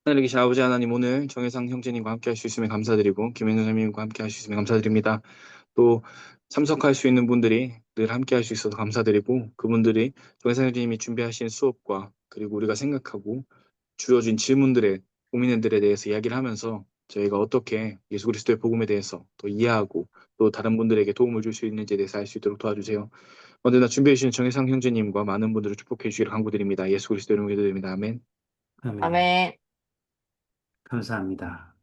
하늘에 계신 아버지 하나님, 오늘 정혜상 형제님과 함께 할 수 있음에 감사드리고 김현우 선생님과 함께 할 수 있음에 감사드립니다. 또 참석할 수 있는 분들이 늘 함께 할 수 있어서 감사드리고, 그분들이 정혜상 형제님이 준비하신 수업과 그리고 우리가 생각하고 주어진 질문들에 고민들에 대해서 이야기를 하면서 저희가 어떻게 예수 그리스도의 복음에 대해서 더 이해하고 또 다른 분들에게 도움을 줄 수 있는지에 대해서 알 수 있도록 도와주세요. 언제나 준비해 주신 정혜상 형제님과 많은 분들을 축복해 주시기를 간구드립니다. 예수 그리스도 이름으로 기도드립니다. 아멘. 아멘. 아멘. 감사합니다.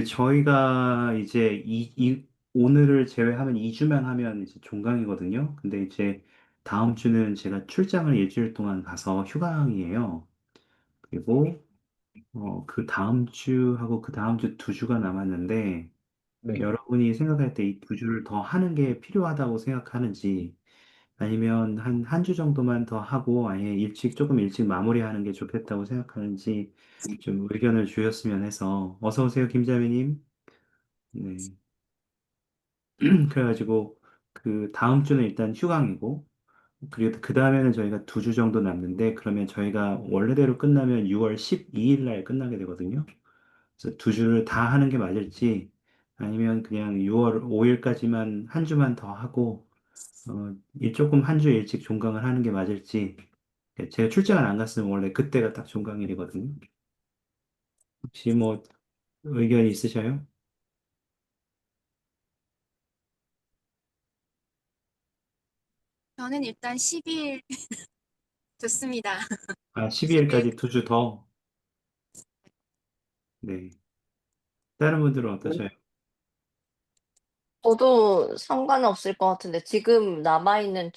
저희가 이제 오늘을 제외하면 2주만 하면 이제 종강이거든요. 근데 이제 다음 주는 제가 출장을 일주일 동안 가서 휴강이에요. 그리고, 그 다음 주하고 그 다음 주 2주가 남았는데, 네. 여러분이 생각할 때 이 2주를 더 하는 게 필요하다고 생각하는지, 아니면 한 주 정도만 더 하고 아예 조금 일찍 마무리하는 게 좋겠다고 생각하는지 좀 의견을 주셨으면 해서. 어서 오세요, 김자매님. 네. 그래가지고 그 다음 주는 일단 휴강이고, 그리고 그 다음에는 저희가 2주 정도 남는데, 그러면 저희가 원래대로 끝나면 6월 12일 날 끝나게 되거든요. 그래서 2주를 다 하는 게 맞을지, 아니면 그냥 6월 5일까지만 한 주만 더 하고, 조금 한 주 일찍 종강을 하는 게 맞을지. 제가 출장을 안 갔으면 원래 그때가 딱 종강일이거든요. 혹시 뭐 의견이 있으셔요? 저는 일단 10일 좋습니다. 아, 10일. 12일까지 2주 더? 네. 다른 분들은 어떠셔요? 저도 상관은 없을 것 같은데 지금 남아있는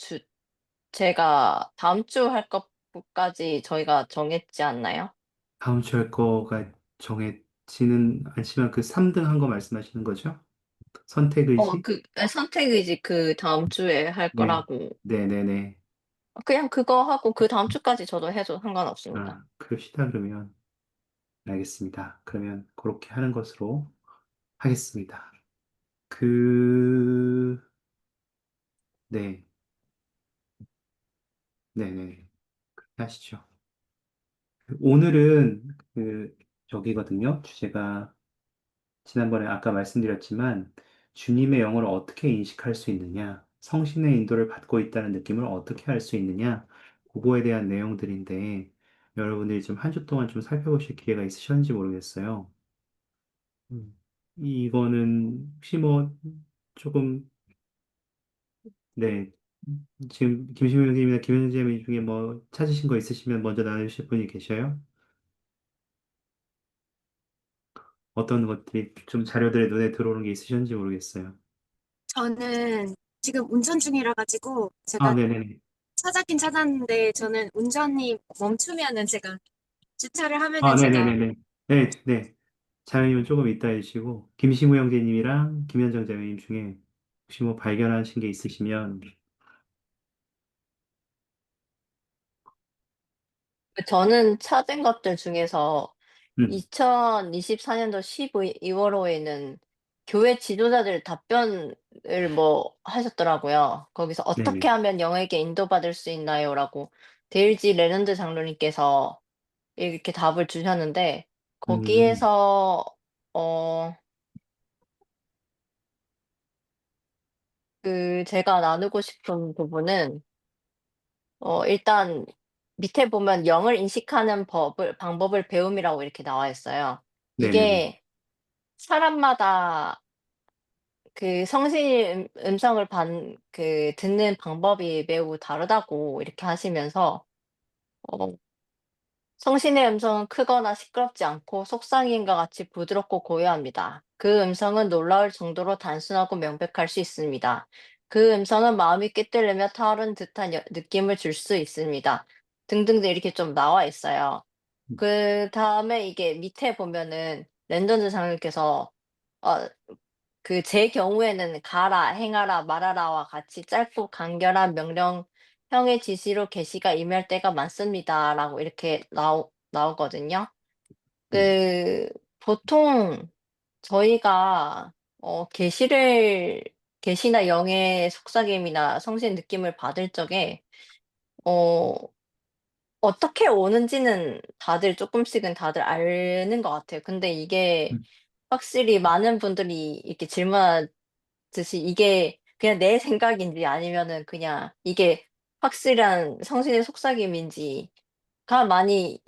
제가 다음 주 할 것까지 저희가 정했지 않나요? 다음 주 할 거가 정해지는 않지만 그 3등 한 거 말씀하시는 거죠? 선택 의지? 선택이지 그 다음 주에 할 네. 거라고. 네네네. 그냥 그거 하고 그 다음 주까지 저도 해도 상관없습니다. 아, 그럽시다, 그러면. 알겠습니다. 그러면 그렇게 하는 것으로 하겠습니다. 그, 네. 네네. 그렇게 하시죠. 오늘은 저기거든요. 주제가 지난번에 아까 말씀드렸지만 주님의 영을 어떻게 인식할 수 있느냐, 성신의 인도를 받고 있다는 느낌을 어떻게 할 수 있느냐, 그거에 대한 내용들인데 여러분들이 좀 한 주 동안 좀 살펴보실 기회가 있으셨는지 모르겠어요. 음. 이거는 혹시 뭐 조금, 네, 지금 김시민 님이나 김현재 중에 뭐 찾으신 거 있으시면 먼저 나누실 분이 계셔요? 어떤 것들이 좀 자료들에 눈에 들어오는 게 있으셨는지 모르겠어요. 저는 지금 운전 중이라 가지고 아, 제가 네네네. 찾았긴 찾았는데 저는 운전이 멈추면은 제가 주차를 아, 하면은 제가 네네네네. 네, 네. 자매님은 조금 이따 해주시고, 김신구 형제님이랑 김현정 자매님 중에 혹시 뭐 발견하신 게 있으시면, 저는 찾은 것들 중에서 음, 2024년도 12월 호에는 교회 지도자들 답변을 뭐 하셨더라고요. 거기서 "어떻게 네네. 하면 영에게 인도받을 수 있나요?"라고 데일지 레넌드 장로님께서 이렇게 답을 주셨는데, 음, 거기에서 어 제가 나누고 싶은 부분은, 일단 밑에 보면 영을 인식하는 방법을 배움이라고 이렇게 나와 있어요. 네네네. 이게 사람마다 성신의 음성을 듣는 방법이 매우 다르다고 이렇게 하시면서, 어 성신의 음성은 크거나 시끄럽지 않고 속삭임과 같이 부드럽고 고요합니다. 그 음성은 놀라울 정도로 단순하고 명백할 수 있습니다. 그 음성은 마음이 꿰뚫리며 타오른 듯한 느낌을 줄 수 있습니다. 등등등 이렇게 좀 나와 있어요. 그다음에 이게 밑에 보면은 랜던즈 장로님께서 어 제 경우에는 "가라. 행하라. 말하라."와 같이 짧고 간결한 명령형의 지시로 계시가 임할 때가 많습니다."라고 이렇게 나오거든요. 네. 그 보통 저희가 계시나 영의 속삭임이나 성신 느낌을 받을 적에 어 어떻게 오는지는 다들 쪼끔씩은 다들 아는 것 같아요. 근데 이게 음. 확실히 많은 분들이 이렇게 질문하듯이 이게 그냥 내 생각인지 아니면은 그냥 이게 확실한 성신의 속삭임인지가 많이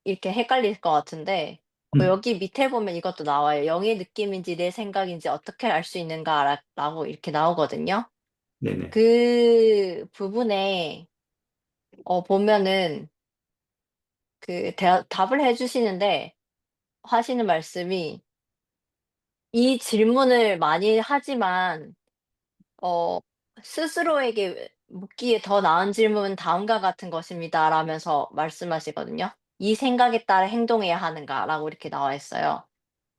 이렇게 헷갈릴 것 같은데 음. 여기 밑에 보면 이것도 나와요. "영의 느낌인지 내 생각인지 어떻게 알 수 있는가?" 라고 이렇게 나오거든요. 네네. 그 부분에 보면은 답을 해 주시는데 하시는 말씀이 이 질문을 많이 하지만 어 스스로에게 묻기에 더 나은 질문은 다음과 같은 것입니다 라면서 말씀하시거든요. "이 생각에 따라 행동해야 하는가?"라고 이렇게 나와 있어요.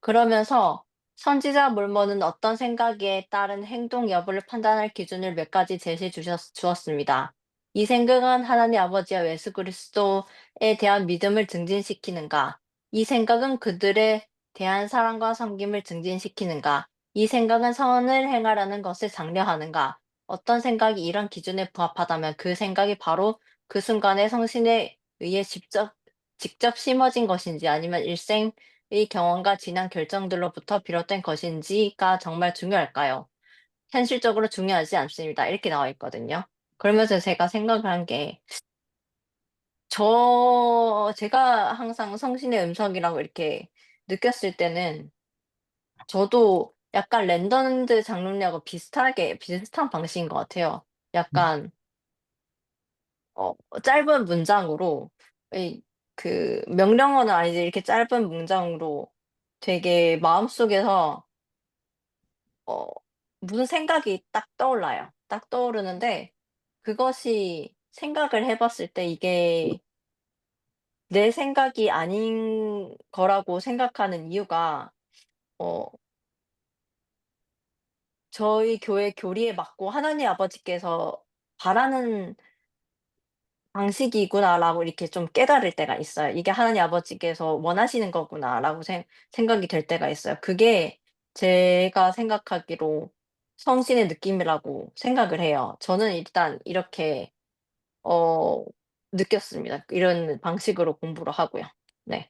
그러면서 선지자 물모는 어떤 생각에 따른 행동 여부를 판단할 기준을 몇 가지 제시해 주었습니다. 이 생각은 하나님 아버지와 예수 그리스도에 대한 믿음을 증진시키는가? 이 생각은 그들에 대한 사랑과 섬김을 증진시키는가? 이 생각은 선을 행하라는 것을 장려하는가? 어떤 생각이 이런 기준에 부합하다면 그 생각이 바로 그 순간의 성신에 의해 직접 심어진 것인지 아니면 일생 의 경험과 지난 결정들로부터 비롯된 것인지가 정말 중요할까요? 현실적으로 중요하지 않습니다. 이렇게 나와 있거든요. 그러면서 제가 생각을 한 게 제가 항상 성신의 음성이라고 이렇게 느꼈을 때는 저도 약간 랜덤드 장르하고 비슷한 방식인 것 같아요. 음. 약간 짧은 문장으로 이 명령어는 아니지 이렇게 짧은 문장으로 되게 마음속에서 어 무슨 생각이 딱 떠올라요. 딱 떠오르는데 그것이 생각을 해 봤을 때 이게 내 생각이 아닌 거라고 생각하는 이유가 어 저희 교회 교리에 맞고 '하나님 아버지께서 바라는 방식이구나.'라고 이렇게 좀 깨달을 때가 있어요. '이게 하나님 아버지께서 원하시는 거구나.'라고 생각이 될 때가 있어요. 그게 제가 생각하기로 성신의 느낌이라고 생각을 해요. 저는 일단 이렇게 어 느꼈습니다. 이런 방식으로 공부를 하고요. 네.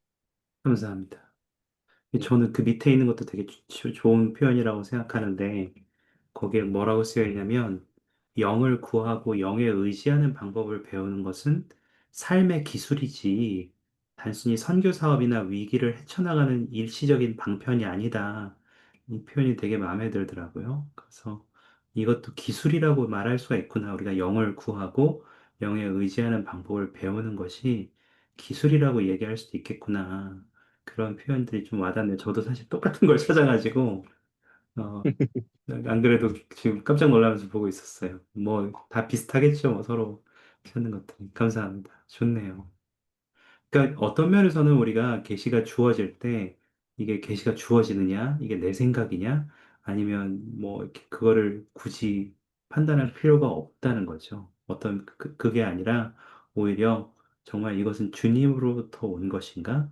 감사합니다. 음. 저는 그 밑에 있는 것도 되게 좋은 표현이라고 생각하는데, 거기에 뭐라고 쓰여 있냐면, 영을 구하고 영에 의지하는 방법을 배우는 것은 삶의 기술이지, 단순히 선교 사업이나 위기를 헤쳐나가는 일시적인 방편이 아니다. 이 표현이 되게 마음에 들더라고요. 그래서 이것도 기술이라고 말할 수가 있구나. 우리가 영을 구하고 영에 의지하는 방법을 배우는 것이 기술이라고 얘기할 수도 있겠구나. 그런 표현들이 좀 와닿네요. 저도 사실 똑같은 걸 찾아가지고, 어, 안 그래도 지금 깜짝 놀라면서 보고 있었어요. 뭐, 다 비슷하겠죠. 뭐 서로 찾는 것들이. 감사합니다. 좋네요. 그러니까 어떤 면에서는 우리가 계시가 주어질 때, 이게 계시가 주어지느냐, 이게 내 생각이냐, 아니면 뭐, 이렇게 그거를 굳이 판단할 필요가 없다는 거죠. 그게 아니라, 오히려 정말 이것은 주님으로부터 온 것인가?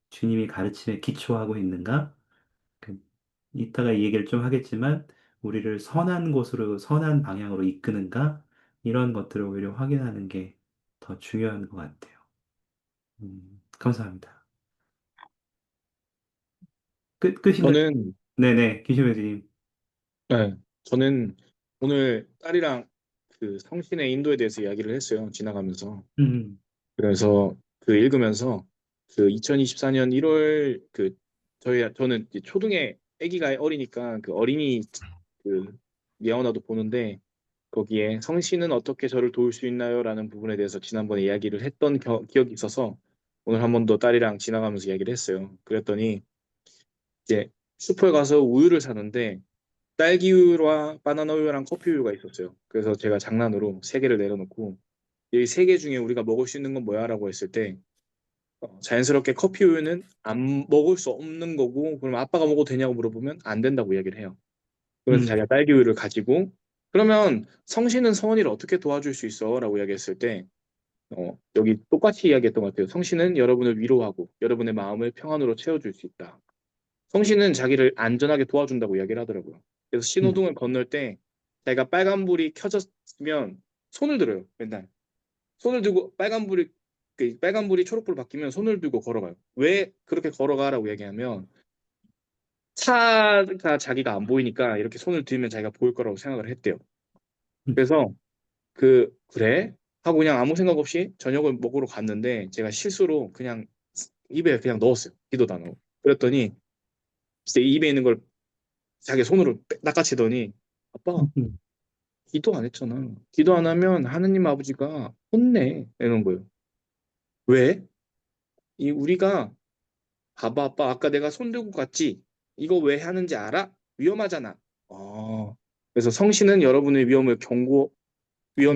주님이 가르침에 기초하고 있는가? 그, 이따가 이 얘기를 좀 하겠지만, 우리를 선한 곳으로, 선한 방향으로 이끄는가? 이런 것들을 오히려 확인하는 게 더 중요한 것 같아요. 감사합니다. 끝인가요? 저는 네네, 기시매드님. 네, 저는 오늘 딸이랑 그 성신의 인도에 대해서 이야기를 했어요. 지나가면서. 음, 그래서 그 읽으면서 그 2024년 1월 저는 이제 초등에 아기가 어리니까 그 어린이 그 예언화도 보는데 거기에 성신은 어떻게 저를 도울 수 있나요?라는 부분에 대해서 지난번에 이야기를 했던 기억이 있어서 오늘 한 번 더 딸이랑 지나가면서 이야기를 했어요. 그랬더니 이제 슈퍼에 가서 우유를 사는데 딸기 우유와 바나나 우유랑 커피 우유가 있었어요. 그래서 제가 장난으로 세 개를 내려놓고 이 세 개 중에 우리가 먹을 수 있는 건 뭐야라고 했을 때 자연스럽게 커피 우유는 안 먹을 수 없는 거고 그럼 아빠가 먹어도 되냐고 물어보면 안 된다고 이야기를 해요. 그러면서 음, 자기가 딸기 우유를 가지고 그러면 성신은 성원이를 어떻게 도와줄 수 있어? 라고 이야기했을 때 여기 똑같이 이야기했던 것 같아요. 성신은 여러분을 위로하고 여러분의 마음을 평안으로 채워줄 수 있다. 성신은 자기를 안전하게 도와준다고 이야기를 하더라고요. 그래서 음, 신호등을 건널 때 자기가 빨간불이 켜졌으면 손을 들어요. 맨날. 손을 들고 빨간불이 그 빨간불이 초록불로 바뀌면 손을 들고 걸어가요. 왜 그렇게 걸어가라고 얘기하면 차가 자기가 안 보이니까 이렇게 손을 들면 자기가 보일 거라고 생각을 했대요. 그래서 그래? 하고 그냥 아무 생각 없이 저녁을 먹으러 갔는데 제가 실수로 그냥 입에 그냥 넣었어요. 기도 단어. 그랬더니 진짜 입에 있는 걸 자기 손으로 낚아채더니 아빠 기도 안 했잖아. 기도 안 하면 하느님 아버지가 혼내. 이런 거예요. 왜? 우리가 봐봐 아빠 아까 내가 손 들고 갔지? 이거 왜 하는지 알아? 위험하잖아. 그래서 성신은 여러분의 위험에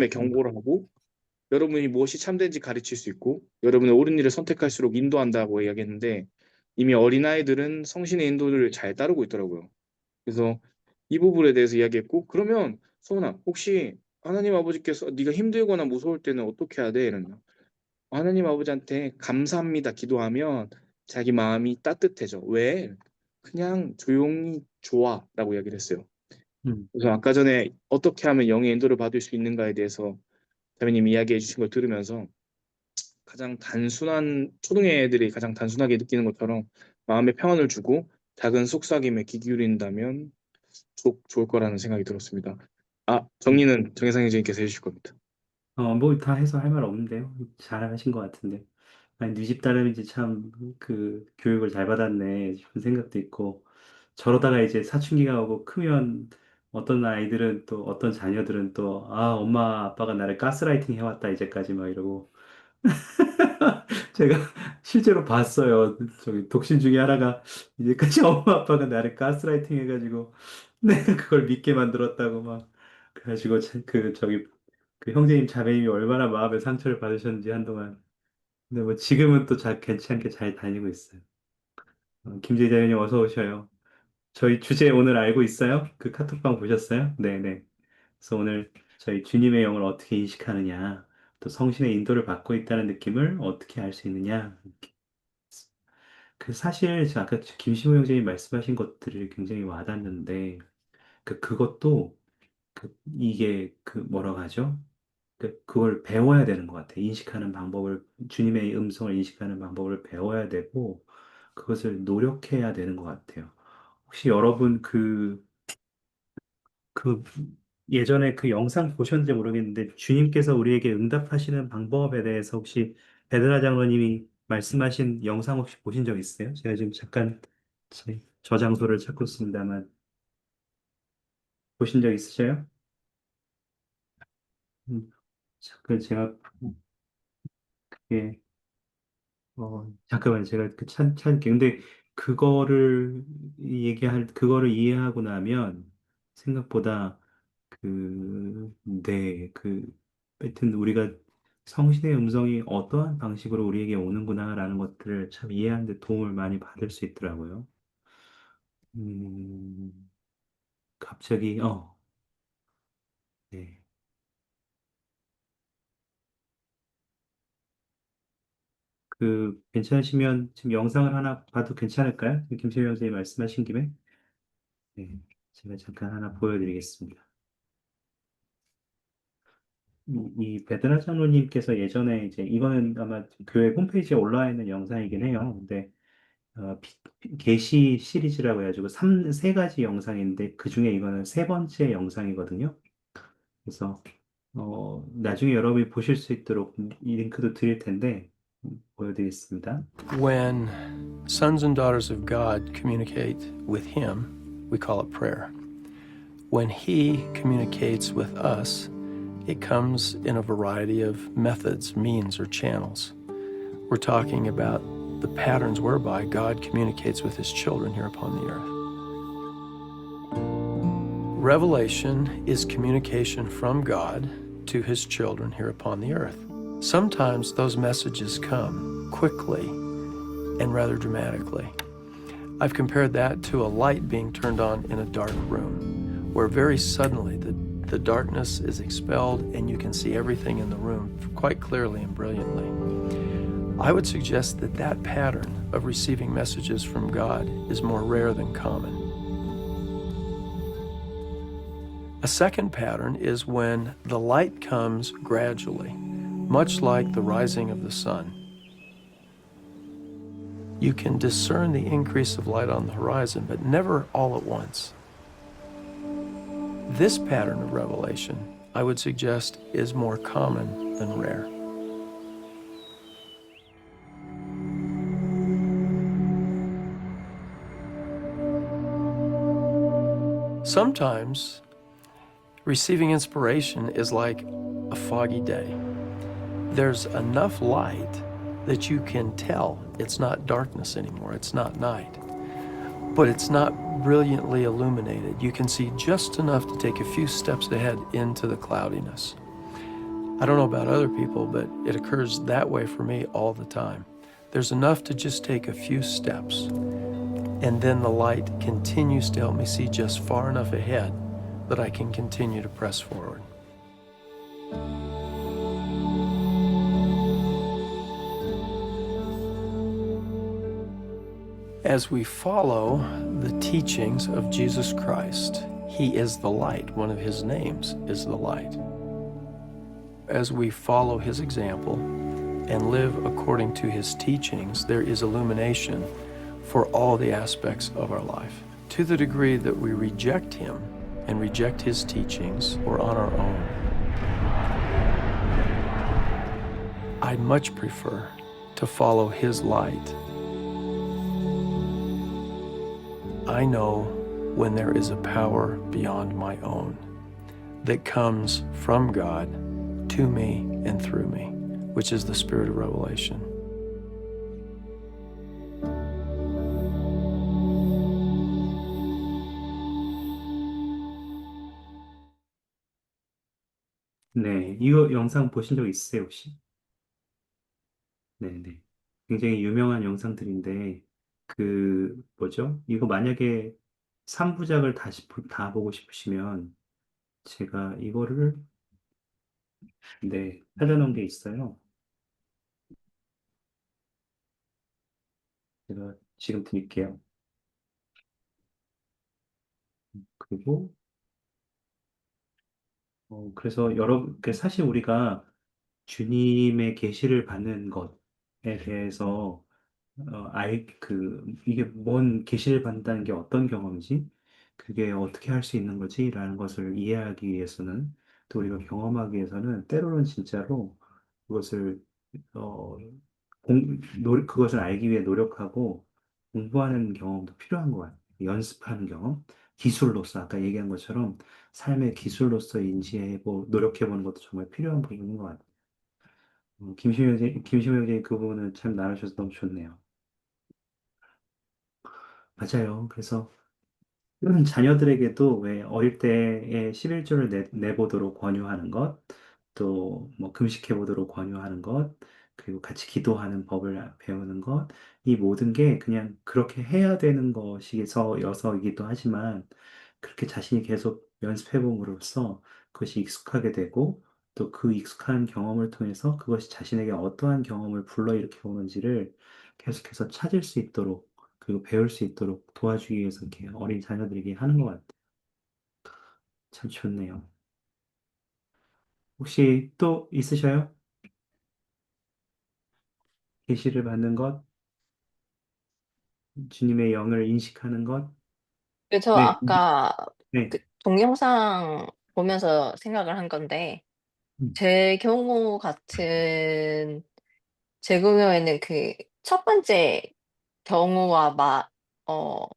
경고를 하고 여러분이 무엇이 참된지 가르칠 수 있고 여러분의 옳은 일을 선택할수록 인도한다고 이야기했는데 이미 어린아이들은 성신의 인도를 잘 따르고 있더라고요. 그래서 이 부분에 대해서 이야기했고 그러면 소은아 혹시 하나님 아버지께서 네가 힘들거나 무서울 때는 어떻게 해야 돼? 이러면 하나님 아버지한테 감사합니다 기도하면 자기 마음이 따뜻해져. 왜? 그냥 조용히 좋아라고 이야기를 했어요. 그래서 아까 전에 어떻게 하면 영의 인도를 받을 수 있는가에 대해서 자매님 이야기해 주신 걸 들으면서 가장 단순한 초등애들이 가장 단순하게 느끼는 것처럼 마음의 평안을 주고 작은 속삭임에 귀 기울인다면 좋을 거라는 생각이 들었습니다. 정리는 정혜상 형제님께서 해주실 겁니다. 뭐 다 해서 할 말 없는데요. 잘하신 것 같은데. 아니, 네 집 딸내미지 참 그 교육을 잘 받았네 싶은 생각도 있고 저러다가 이제 사춘기가 오고 크면 어떤 아이들은 또 어떤 자녀들은 또 엄마 아빠가 나를 가스라이팅 해왔다 이제까지 막 이러고 제가 실제로 봤어요. 저기 독신 중에 하나가 이제까지 엄마 아빠가 나를 가스라이팅 해가지고 내가 그걸 믿게 만들었다고 막 그래가지고 그 형제님 자매님이 얼마나 마음의 상처를 받으셨는지 한동안. 근데 뭐 지금은 또 괜찮게 잘 다니고 있어요. 김재희 자매님 어서 오셔요. 저희 주제 오늘 알고 있어요? 그 카톡방 보셨어요? 네네. 그래서 오늘 저희 주님의 영을 어떻게 인식하느냐, 또 성신의 인도를 받고 있다는 느낌을 어떻게 알 수 있느냐. 사실 제가 아까 김시호 형제님 말씀하신 것들이 굉장히 와닿는데 그것도 이게 뭐라고 하죠? 그걸 배워야 되는 것 같아요. 인식하는 방법을, 주님의 음성을 인식하는 방법을 배워야 되고, 그것을 노력해야 되는 것 같아요. 혹시 여러분 그, 예전에 그 영상 보셨는지 모르겠는데, 주님께서 우리에게 응답하시는 방법에 대해서 혹시 베드라 장로님이 말씀하신 영상 혹시 보신 적 있어요? 제가 지금 잠깐 저장소를 찾고 있습니다만, 보신 적 있으세요? 잠깐 제가, 그게 잠깐만요. 제가 근데 그거를 이해하고 나면 생각보다 하여튼 우리가 성신의 음성이 어떠한 방식으로 우리에게 오는구나라는 것들을 참 이해하는 데 도움을 많이 받을 수 있더라고요. 음, 갑자기, 네. 괜찮으시면 지금 영상을 하나 봐도 괜찮을까요? 김세현 선생님 말씀하신 김에? 네. 제가 잠깐 하나 보여드리겠습니다. 이 베드라 장로님께서 예전에 이제 이거는 아마 교회 홈페이지에 올라와 있는 영상이긴 해요. 근데 계시 시리즈라고 해가지고 세 가지 영상인데 그 중에 이거는 세 번째 영상이거든요. 그래서 나중에 여러분이 보실 수 있도록 이 링크도 드릴 텐데 보여드리겠습니다. When sons and daughters of God communicate with Him, we call it prayer. When He communicates with us, it comes in a variety of methods, means, or channels. We're talking about the patterns whereby God communicates with His children here upon the earth. Revelation is communication from God to His children here upon the earth. Sometimes those messages come quickly and rather dramatically. I've compared that to a light being turned on in a dark room, where very suddenly the darkness is expelled and you can see everything in the room quite clearly and brilliantly. I would suggest that pattern of receiving messages from God is more rare than common. A second pattern is when the light comes gradually. much like the rising of the sun. You can discern the increase of light on the horizon, but never all at once. This pattern of revelation, I would suggest, is more common than rare. Sometimes receiving inspiration is like a foggy day. There's enough light that you can tell it's not darkness anymore, it's not night. But it's not brilliantly illuminated. You can see just enough to take a few steps ahead into the cloudiness. I don't know about other people, but it occurs that way for me all the time. There's enough to just take a few steps, and then the light continues to help me see just far enough ahead that I can continue to press forward. As we follow the teachings of Jesus Christ, He is the light. One of His names is the light. As we follow His example and live according to His teachings, there is illumination for all the aspects of our life. To the degree that we reject Him and reject His teachings, or on our own, I much prefer to follow His light. I know when there is a power beyond my own that comes from God to me and through me, which is the spirit of revelation. 네, 이거 영상 보신 적 있으세요, 혹시? 네네. 굉장히 유명한 영상들인데, 뭐죠? 이거 만약에 3부작을 다 보고 싶으시면, 제가 이거를, 네, 찾아놓은 게 있어요. 제가 지금 드릴게요. 그리고, 그래서 사실 우리가 주님의 계시를 받는 것에 대해서 이게 뭔 계시를 받는다는 게 어떤 경험이지? 그게 어떻게 할 수 있는 거지? 라는 것을 이해하기 위해서는, 또 우리가 경험하기 위해서는 때로는 진짜로 그것을, 어, 그것을 알기 위해 노력하고 공부하는 경험도 필요한 것 같아요. 연습하는 경험, 기술로서, 아까 얘기한 것처럼 삶의 기술로서 노력해보는 것도 정말 필요한 부분인 것 같아요. 김시명 선생님 그 부분을 참 나누셔서 너무 좋네요. 맞아요. 그래서 자녀들에게도 왜 어릴 때에 11조를 내보도록 권유하는 것, 또 뭐 금식해보도록 권유하는 것, 그리고 같이 기도하는 법을 배우는 것, 이 모든 게 그냥 그렇게 해야 되는 것이어서이기도 하지만, 그렇게 자신이 계속 연습해봄으로써 그것이 익숙하게 되고, 또 그 익숙한 경험을 통해서 그것이 자신에게 어떠한 경험을 불러일으켜 오는지를 계속해서 찾을 수 있도록, 그리고 배울 수 있도록 도와주기 위해서 이렇게 어린 자녀들에게 하는 것 같아요. 참 좋네요. 혹시 또 있으셔요? 계시를 받는 것, 주님의 영을 인식하는 것? 그래서 네, 아까 네. 그 동영상 보면서 생각을 한 건데, 음, 제 경우 같은 제 경우에는 그 첫 번째 경우와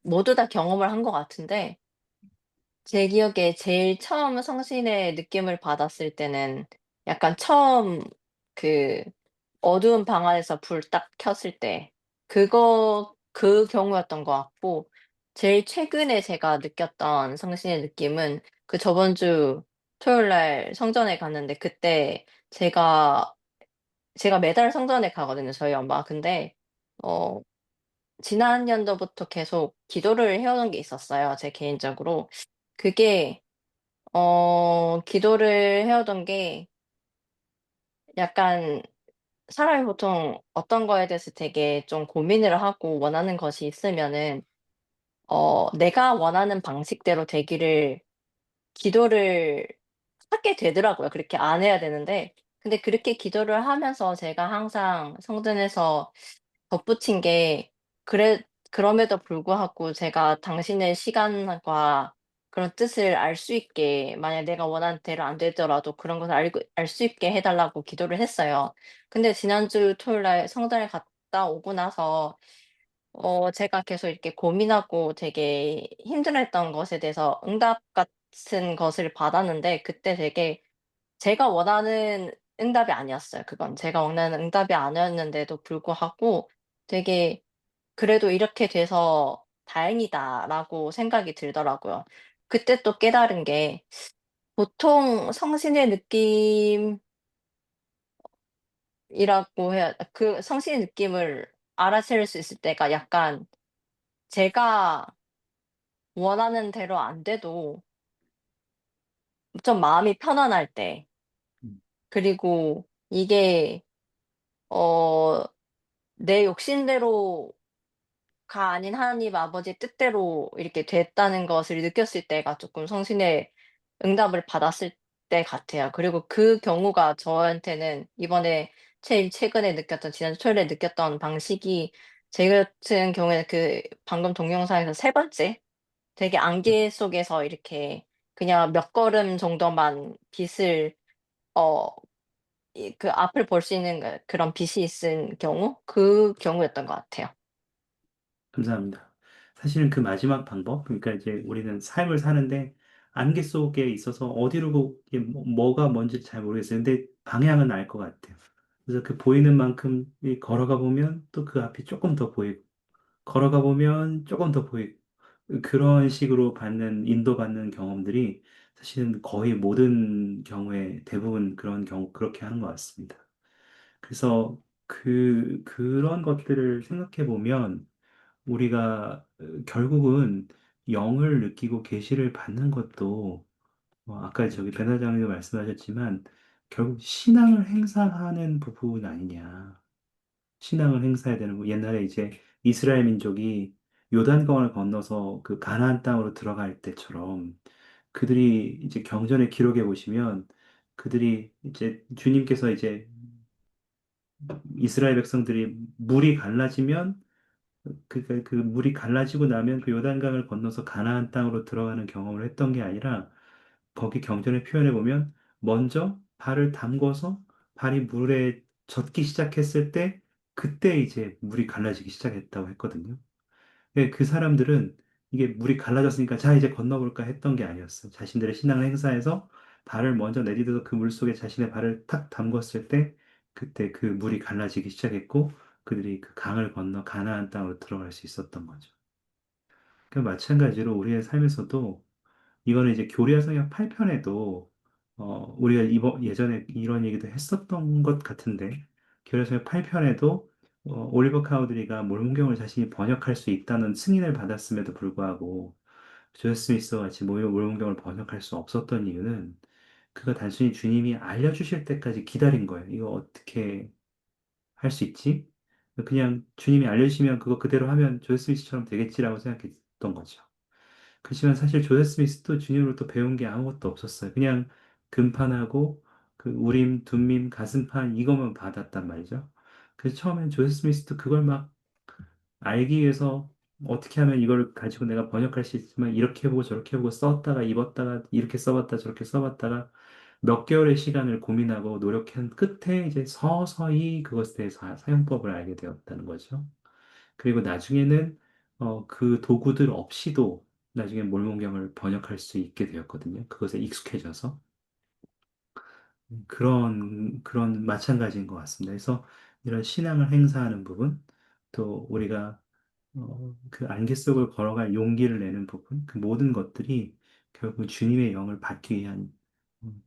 모두 다 경험을 한 것 같은데, 제 기억에 제일 처음 성신의 느낌을 받았을 때는 약간 처음 그 어두운 방 안에서 불 딱 켰을 때 그 경우였던 것 같고, 제일 최근에 제가 느꼈던 성신의 느낌은 그 저번 주 토요일 날 성전에 갔는데, 그때 제가 매달 성전에 가거든요, 저희 엄마가. 근데 어 지난 연도부터 계속 기도를 해 오는 게 있었어요, 제 개인적으로. 그게 기도를 해 오던 게 약간, 사람이 보통 어떤 거에 대해서 되게 좀 고민을 하고 원하는 것이 있으면은 내가 원하는 방식대로 되기를 기도를 하게 되더라고요. 그렇게 안 해야 되는데, 근데 그렇게 기도를 하면서 제가 항상 성전에서 덧붙인 게 그럼에도 불구하고 제가 당신의 시간과 그런 뜻을 알 수 있게 만약 내가 원하는 대로 안 되더라도 그런 것을 알 수 있게 해 달라고 기도를 했어요. 근데 지난주 토요일 날 성당에 갔다 오고 나서 제가 계속 이렇게 고민하고 되게 힘들어했던 것에 대해서 응답 같은 것을 받았는데 그때 되게 제가 원하는 응답이 아니었어요 그건. 제가 원하는 응답이 아니었는데도 불구하고 되게 '그래도 이렇게 돼서 다행이다.'라고 생각이 들더라고요. 그때 또 깨달은 게 보통 성신의 느낌이라고 해야 그 성신의 느낌을 알아챌 수 있을 때가 약간 제가 원하는 대로 안 돼도 좀 마음이 편안할 때 음. 그리고 이게 어 내 욕심대로가 아닌 하나님 아버지의 뜻대로 이렇게 됐다는 것을 느꼈을 때가 쪼끔 성신의 응답을 받았을 때 같아요. 그리고 그 경우가 저한테는 이번에 제일 최근에 느꼈던 지난주 토요일에 느꼈던 방식이 제 같은 경우에는 그 방금 동영상에서 세 번째 되게 안개 속에서 이렇게 그냥 몇 걸음 정도만 빛을 어 그 앞을 볼 수 있는 그런 빛이 있은 경우? 그 경우였던 것 같아요. 감사합니다. 사실은 그 마지막 방법, 그러니까 이제 우리는 삶을 사는데 안개 속에 있어서 어디로 이게 뭐가 뭔지 잘 모르겠어요. 근데 방향은 알 것 같아요. 그래서 그 보이는 만큼 이 걸어가 보면 또 그 앞이 조금 더 보이고, 걸어가 보면 조금 더 보이고, 그런 식으로 인도받는 경험들이 사실은 거의 모든 경우에 대부분 그런 경우, 그렇게 하는 것 같습니다. 그래서 그런 것들을 생각해 보면 우리가 결국은 영을 느끼고 계시를 받는 것도 아까 저기 변호장님도 말씀하셨지만 결국 신앙을 행사하는 부분 아니냐. 신앙을 행사해야 되는 거. 옛날에 이제 이스라엘 민족이 요단강을 건너서 그 가나안 땅으로 들어갈 때처럼 그들이 이제 경전에 기록해 보시면 그들이 이제 주님께서 이제 이스라엘 백성들이 물이 갈라지면 그 물이 갈라지고 나면 그 요단강을 건너서 가나안 땅으로 들어가는 경험을 했던 게 아니라 거기 경전에 표현해 보면 먼저 발을 담궈서 발이 물에 젖기 시작했을 때 그때 이제 물이 갈라지기 시작했다고 했거든요. 그 사람들은 이게 물이 갈라졌으니까 자 이제 건너볼까 했던 게 아니었어요. 자신들의 신앙을 행사해서 발을 먼저 내디뎌서 그 물 속에 자신의 발을 탁 담궜을 때 그때 그 물이 갈라지기 시작했고 그들이 그 강을 건너 가나안 땅으로 들어갈 수 있었던 거죠. 그 마찬가지로 우리의 삶에서도 이거는 이제 교리와 성경 8편에도 우리가 예전에 이런 얘기도 했었던 것 같은데 교리와 성경 8편에도 올리버 카우드리가 몰문경을 자신이 번역할 수 있다는 승인을 받았음에도 불구하고 조세 스미스와 같이 몰문경을 번역할 수 없었던 이유는 그가 단순히 주님이 알려주실 때까지 기다린 거예요. 이거 어떻게 할 수 있지? 그냥 주님이 알려주시면 그거 그대로 하면 조세 스미스처럼 되겠지라고 생각했던 거죠. 그렇지만 사실 조세 스미스도 주님으로부터 배운 게 아무것도 없었어요. 그냥 금판하고 그 우림, 둠밈, 가슴판 이것만 받았단 말이죠. 그래서 처음엔 조세 스미스도 그걸 막 알기 위해서 어떻게 하면 이걸 가지고 내가 번역할 수 있지만 이렇게 해보고 저렇게 해보고 썼다가 입었다가 이렇게 써봤다 저렇게 써봤다가 몇 개월의 시간을 고민하고 노력한 끝에 이제 서서히 그것에 대해서 사용법을 알게 되었다는 거죠. 그리고 나중에는 그 도구들 없이도 나중에 몰몬경을 번역할 수 있게 되었거든요. 그것에 익숙해져서. 그런 마찬가지인 것 같습니다. 그래서 이런 신앙을 행사하는 부분, 또 우리가 그 안개 속을 걸어갈 용기를 내는 부분, 그 모든 것들이 결국 주님의 영을 받기 위한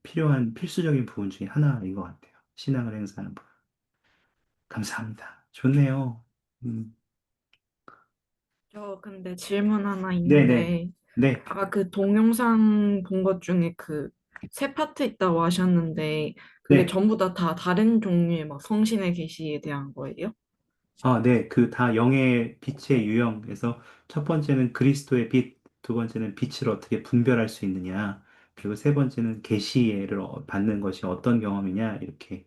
필요한 필수적인 부분 중에 하나인 것 같아요. 신앙을 행사하는 부분. 감사합니다. 좋네요. 음, 저 근데 질문 하나 네네. 있는데, 네. 아까 그 동영상 본 것 중에 그 세 파트 있다고 하셨는데, 그게 네. 전부 다 다른 종류의 막 성신의 계시에 대한 거예요? 아, 네. 그 다 영의 빛의 유형에서 첫 번째는 그리스도의 빛, 두 번째는 빛을 어떻게 분별할 수 있느냐, 그리고 세 번째는 계시를 받는 것이 어떤 경험이냐 이렇게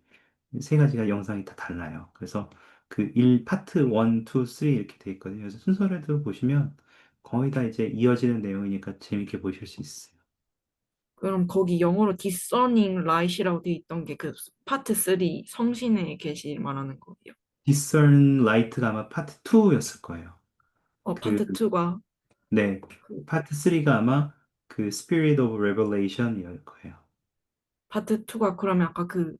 세 가지가 영상이 다 달라요. 그래서 그 1 파트 1, 2, 3 이렇게 돼 있거든요. 그래서 순서대로 보시면 거의 다 이제 이어지는 내용이니까 재밌게 보실 수 있어요. 그럼 거기 영어로 discerning light이라고 돼 있던 게 그 파트 3 성신의 계시 말하는 거예요. Discern Light가 아마 파트 2였을 거예요. 그, 파트 2가 네. 그 파트 3가 아마 그 Spirit of Revelation이었을 거예요. 파트 2가 그러면 아까 그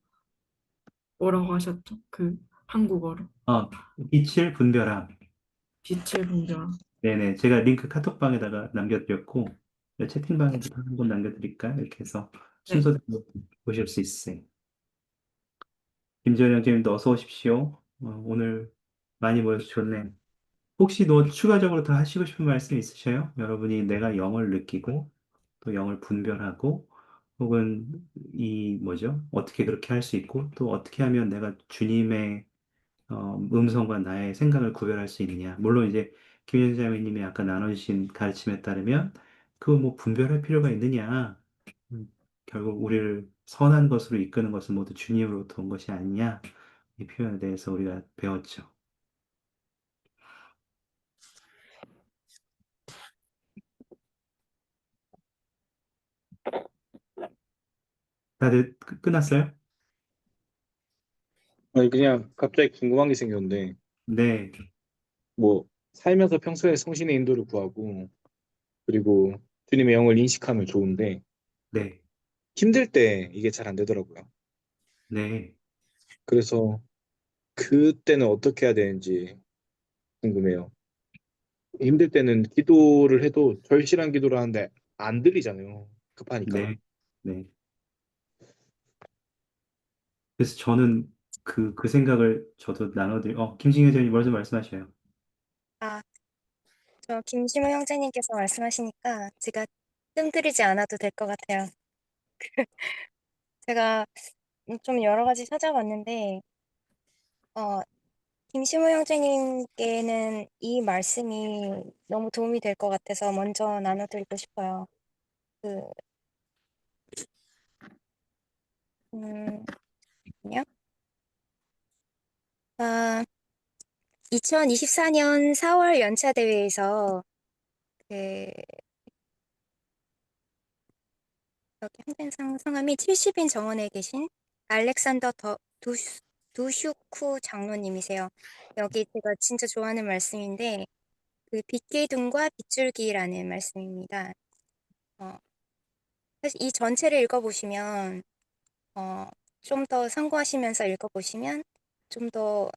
뭐라고 하셨죠? 그 한국어로 빛을 분별함. 빛을 분별함. 네네. 제가 링크 카톡방에다가 남겨드렸고, 채팅방에도 한번 남겨드릴까요? 이렇게 해서 네. 순서대로 보실 수 있어요. 김지현 형제님도 어서 오십시오. 오늘 많이 모여서 좋네요. 혹시 너 추가적으로 더 하시고 싶은 말씀 있으셔요? 여러분이 내가 영을 느끼고, 또 영을 분별하고, 혹은 이 뭐죠? 어떻게 그렇게 할 수 있고, 또 어떻게 하면 내가 주님의 음성과 나의 생각을 구별할 수 있느냐. 물론 이제 김현수 자매님이 아까 나눠주신 가르침에 따르면 그거 뭐 분별할 필요가 있느냐. 결국 우리를 선한 것으로 이끄는 것은 모두 주님으로부터 온 것이 아니냐. 이 표현에 대해서 우리가 배웠죠. 다들 끝났어요? 아니, 그냥 갑자기 궁금한 게 생겼는데, 네, 뭐, 살면서 평소에 성신의 인도를 구하고, 그리고 주님의 영을 인식하면 좋은데, 네, 힘들 때 이게 잘 안 되더라고요. 네. 그래서 그때는 어떻게 해야 되는지 궁금해요. 힘들 때는 기도를 해도 절실한 기도를 하는데 안 들리잖아요. 급하니까. 네, 네. 그래서 저는 그 생각을 저도 김진혜 전님 먼저 말씀하셔요. 아, 저 김시모 형제님께서 말씀하시니까 제가 뜸들이지 않아도 될 것 같아요. 제가 좀 여러 가지 찾아봤는데, 어, 김시모 형제님께는 이 말씀이 너무 도움이 될 것 같아서 먼저 나눠드리고 싶어요. 그, 잠깐만요. 2024년 4월 연차 대회에서 그 여기 항상 성함이 70인 정원에 계신 알렉산더 두슈쿠 장로님이세요. 여기 제가 진짜 좋아하는 말씀인데 그 빛기둥과 빗줄기라는 말씀입니다. 사실 이 전체를 읽어보시면 좀 더 참고하시면서 읽어보시면 좀 더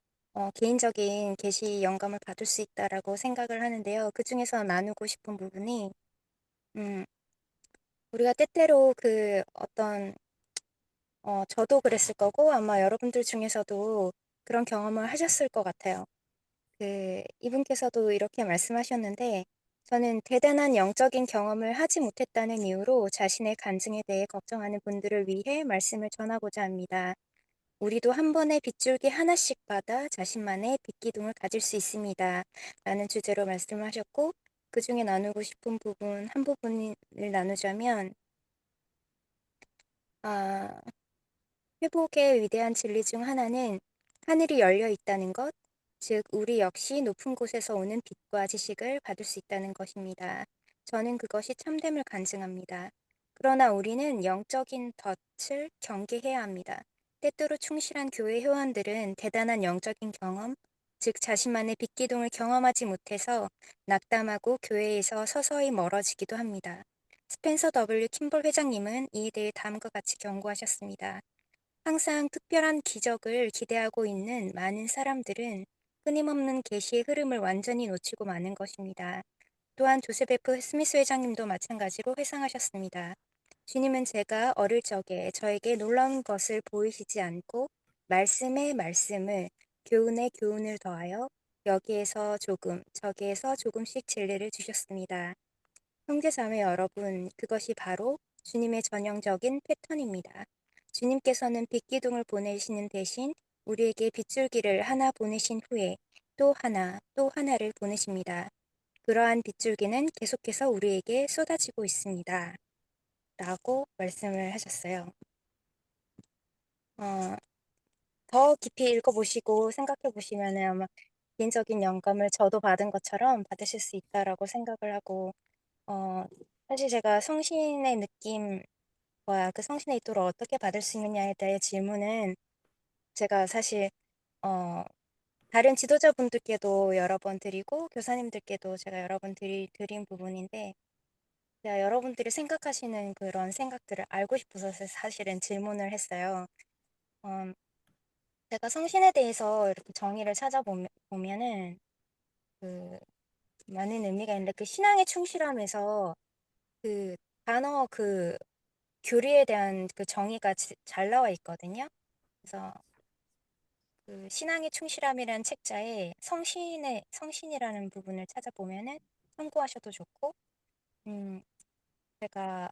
개인적인 계시 영감을 받을 수 있다라고 생각을 하는데요. 그 중에서 나누고 싶은 부분이 우리가 때때로 그 어떤 저도 그랬을 거고 아마 여러분들 중에서도 그런 경험을 하셨을 것 같아요. 이분께서도 이렇게 말씀하셨는데 저는 대단한 영적인 경험을 하지 못했다는 이유로 자신의 간증에 대해 걱정하는 분들을 위해 말씀을 전하고자 합니다. 우리도 한 번에 빗줄기 하나씩 받아 자신만의 빛기둥을 가질 수 있습니다. 라는 주제로 말씀하셨고 그 중에 나누고 싶은 부분 한 부분을 나누자면 회복의 위대한 진리 중 하나는 하늘이 열려 있다는 것, 즉 우리 역시 높은 곳에서 오는 빛과 지식을 받을 수 있다는 것입니다. 저는 그것이 참됨을 간증합니다. 그러나 우리는 영적인 덫을 경계해야 합니다. 때때로 충실한 교회 회원들은 대단한 영적인 경험, 즉 자신만의 빛기둥을 경험하지 못해서 낙담하고 교회에서 서서히 멀어지기도 합니다. 스펜서 W. 킴볼 회장님은 이에 대해 다음과 같이 경고하셨습니다. 항상 특별한 기적을 기대하고 있는 많은 사람들은 끊임없는 계시의 흐름을 완전히 놓치고 마는 것입니다. 또한 조셉 F. 스미스 회장님도 마찬가지로 회상하셨습니다. 주님은 제가 어릴 적에 저에게 놀라운 것을 보이시지 않고 말씀에 말씀을 교훈에 교훈을 더하여 여기에서 조금 저기에서 조금씩 진리를 주셨습니다. 형제자매 여러분, 그것이 바로 주님의 전형적인 패턴입니다. 주님께서는 빛기둥을 보내시는 대신 우리에게 빗줄기를 하나 보내신 후에 또 하나, 또 하나를 보내십니다. 그러한 빗줄기는 계속해서 우리에게 쏟아지고 있습니다. 라고 말씀을 하셨어요. 더 깊이 읽어보시고 생각해보시면은 아마 개인적인 영감을 저도 받은 것처럼 받으실 수 있다라고 생각을 하고, 사실 제가 성신의 느낌과 그 성신의 의도를 어떻게 받을 수 있느냐에 대해 질문은 제가 사실, 다른 지도자분들께도 여러 번 드리고, 교사님들께도 제가 여러 번 드린 부분인데, 제가 여러분들이 생각하시는 그런 생각들을 알고 싶어서 사실은 질문을 했어요. 음, 제가 성신에 대해서 이렇게 정의를 찾아보면은 그 많은 의미가 있는데 그 신앙에 충실함에서 그 단어 그 교리에 대한 그 정의가 잘 나와 있거든요. 그래서 그 신앙에 충실함이라는 책자에 성신이라는 부분을 찾아보면은 참고하셔도 좋고, 제가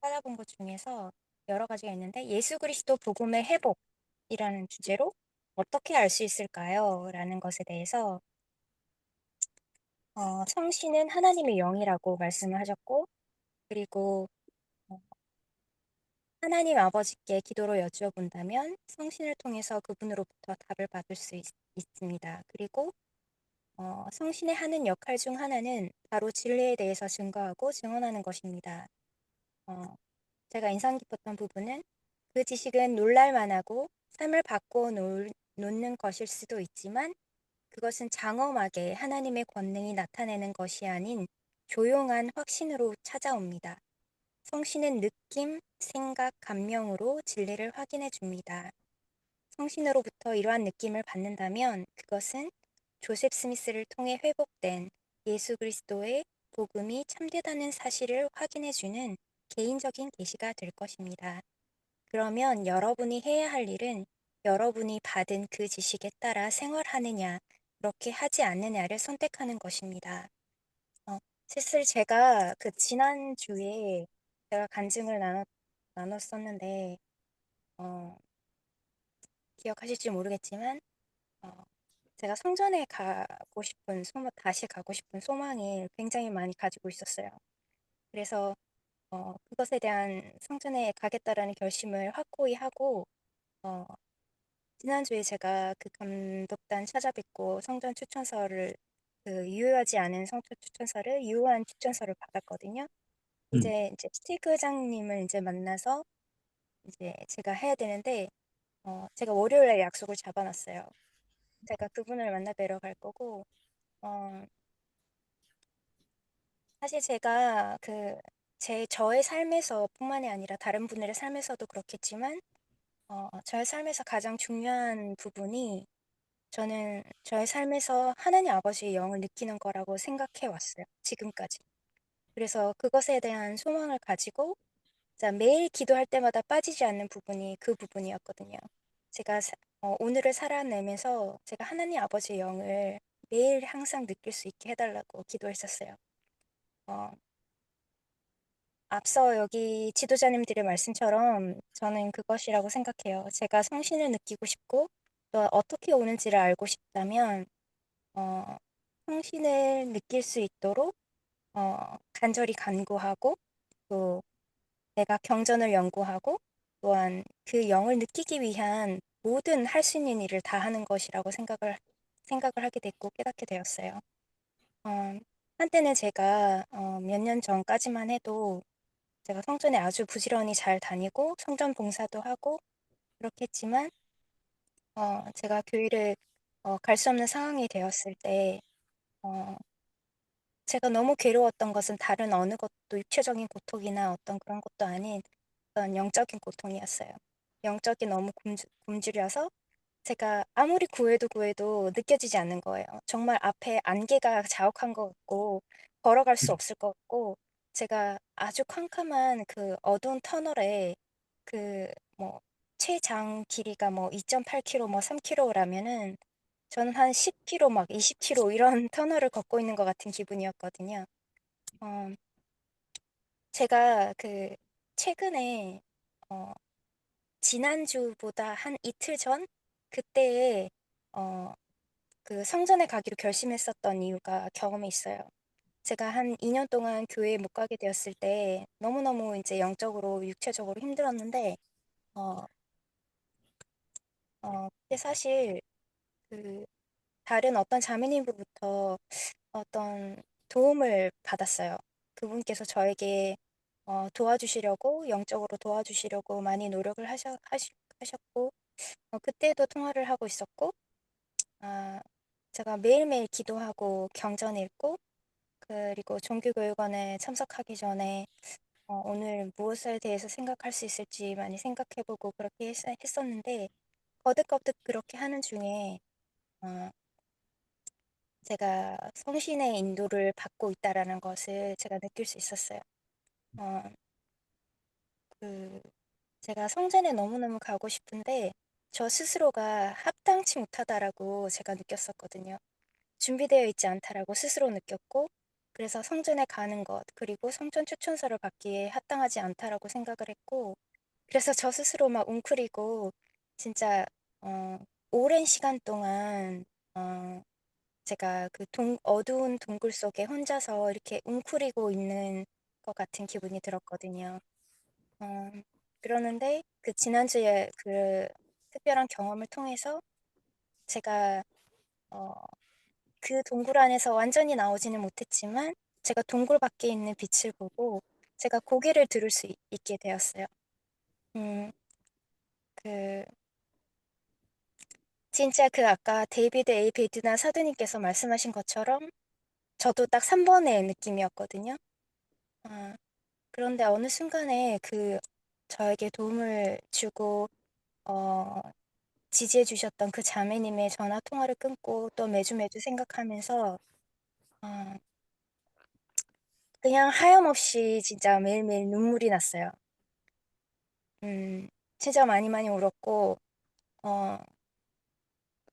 찾아본 것 중에서 여러 가지가 있는데 예수 그리스도 복음의 회복이라는 주제로 어떻게 알 수 있을까요? 라는 것에 대해서 성신은 하나님의 영이라고 말씀을 하셨고, 그리고 어, 하나님 아버지께 기도로 여쭈어본다면 성신을 통해서 그분으로부터 답을 받을 수 있습니다. 그리고 성신의 하는 역할 중 하나는 바로 진리에 대해서 증거하고 증언하는 것입니다. 어, 제가 인상 깊었던 부분은 그 지식은 놀랄만하고 삶을 놓는 것일 수도 있지만 그것은 장엄하게 하나님의 권능이 나타내는 것이 아닌 조용한 확신으로 찾아옵니다. 성신은 느낌, 생각, 감명으로 진리를 확인해 줍니다. 성신으로부터 이러한 느낌을 받는다면 그것은 조셉 스미스를 통해 회복된 예수 그리스도의 복음이 참되다는 사실을 확인해 주는 개인적인 계시가 될 것입니다. 그러면 여러분이 해야 할 일은 여러분이 받은 그 지식에 따라 생활하느냐, 그렇게 하지 않느냐를 선택하는 것입니다. 사실 제가 그 지난주에 제가 간증을 나눴었는데, 기억하실지 모르겠지만, 제가 성전에 다시 가고 싶은 소망이 굉장히 많이 가지고 있었어요. 그래서 그것에 대한 성전에 가겠다라는 결심을 확고히 하고, 어, 지난주에 제가 그 감독단 찾아뵙고 성전 추천서를, 그 유효하지 않은 성전 추천서를 유효한 추천서를 받았거든요. 이제 스티크 회장님을 이제 만나서 이제 제가 해야 되는데, 제가 월요일에 약속을 잡아놨어요. 제가 그분을 만나 뵈러 갈 거고, 어, 사실 제가 저의 삶에서 뿐만이 아니라 다른 분들의 삶에서도 그렇겠지만, 저의 삶에서 가장 중요한 부분이 저는 저의 삶에서 하나님 아버지의 영을 느끼는 거라고 생각해 왔어요. 지금까지. 그래서 그것에 대한 소망을 가지고 매일 기도할 때마다 빠지지 않는 부분이 그 부분이었거든요. 제가 오늘을 살아내면서 제가 하나님 아버지의 영을 매일 항상 느낄 수 있게 해달라고 기도했었어요. 앞서 여기 지도자님들의 말씀처럼 저는 그것이라고 생각해요. 제가 성신을 느끼고 싶고 또 어떻게 오는지를 알고 싶다면 성신을 느낄 수 있도록 간절히 간구하고 또 내가 경전을 연구하고 또한 그 영을 느끼기 위한 모든 할 수 있는 일을 다 하는 것이라고 생각을 하게 됐고 깨닫게 되었어요. 한때는 제가 몇 년 전까지만 해도 제가 성전에 아주 부지런히 잘 다니고 성전 봉사도 하고 그렇게 했지만 제가 교회를 갈 수 없는 상황이 되었을 때 제가 너무 괴로웠던 것은 다른 어느 것도 육체적인 고통이나 어떤 그런 것도 아닌 어떤 영적인 고통이었어요. 영적이 너무 굶주려서 제가 아무리 구해도 느껴지지 않는 거예요. 정말 앞에 안개가 자욱한 것 같고 걸어갈 수 없을 것 같고 제가 아주 캄캄한 그 어두운 터널에 뭐 최장 길이가 뭐 2.8km 뭐 3km라면은 저는 한 10km 막 20km 이런 터널을 걷고 있는 것 같은 기분이었거든요. 어, 제가 최근에 어, 지난주보다 한 이틀 전 그때에 그 성전에 가기로 결심했었던 경험이 있어요. 제가 한 2년 동안 교회에 못 가게 되었을 때 너무너무 이제 영적으로, 육체적으로 힘들었는데, 어, 그때 사실 그 다른 어떤 자매님으로부터 어떤 도움을 받았어요. 그분께서 저에게 도와주시려고, 영적으로 도와주시려고 많이 노력을 하셨고, 그때도 통화를 하고 있었고, 아, 제가 매일매일 기도하고 경전 읽고, 그리고 종교교육원에 참석하기 전에 오늘 무엇에 대해서 생각할 수 있을지 많이 생각해보고 그렇게 했었는데, 거듭거듭 그렇게 하는 중에 어, 제가 성신의 인도를 받고 있다라는 것을 제가 느낄 수 있었어요. 어, 그 제가 성전에 너무너무 가고 싶은데 저 스스로가 합당치 못하다라고 제가 느꼈었거든요. 준비되어 있지 않다라고 스스로 느꼈고, 그래서 성전에 가는 것, 그리고 성전 추천서를 받기에 합당하지 않다라고 생각을 했고, 그래서 저 스스로 막 웅크리고, 진짜, 오랜 시간 동안, 어, 제가 그 어두운 동굴 속에 혼자서 이렇게 웅크리고 있는 것 같은 기분이 들었거든요. 어, 그러는데 그 지난주에 그 특별한 경험을 통해서 제가 어, 그 동굴 안에서 완전히 나오지는 못했지만 제가 동굴 밖에 있는 빛을 보고 제가 고개를 들을 수 있게 되었어요. 음, 그 진짜 그 아까 데이비드 A. 베드나 사도님께서 말씀하신 것처럼 저도 딱 3번의 느낌이었거든요. 아, 그런데 어느 순간에 그 저에게 도움을 주고 어, 지지해 주셨던 그 자매님의 전화 통화를 끊고 또 매주 매주 생각하면서 어, 그냥 하염없이 진짜 매일매일 눈물이 났어요. 진짜 많이 많이 울었고, 어,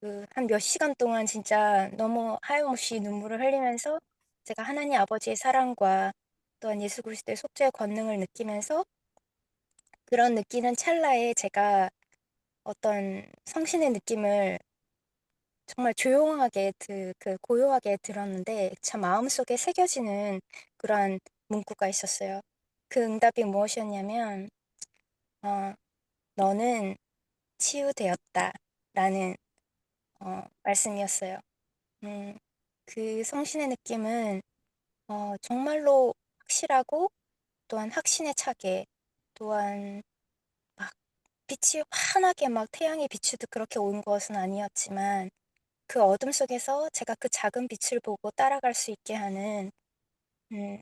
그 한 몇 시간 동안 진짜 너무 하염없이 눈물을 흘리면서 제가 하나님 아버지의 사랑과 또한 예수 그리스도의 속죄의 권능을 느끼면서 그런 느끼는 찰나에 제가 어떤 성신의 느낌을 정말 조용하게, 고요하게 들었는데 참 마음속에 새겨지는 그러한 문구가 있었어요. 그 응답이 무엇이었냐면, 어, 너는 치유되었다. 라는 말씀이었어요. 음, 그 성신의 느낌은 정말로 확실하고 또한 확신에 차게 또한 막 빛이 환하게 막 태양이 비추듯 그렇게 온 것은 아니었지만 그 어둠 속에서 제가 그 작은 빛을 보고 따라갈 수 있게 하는 음,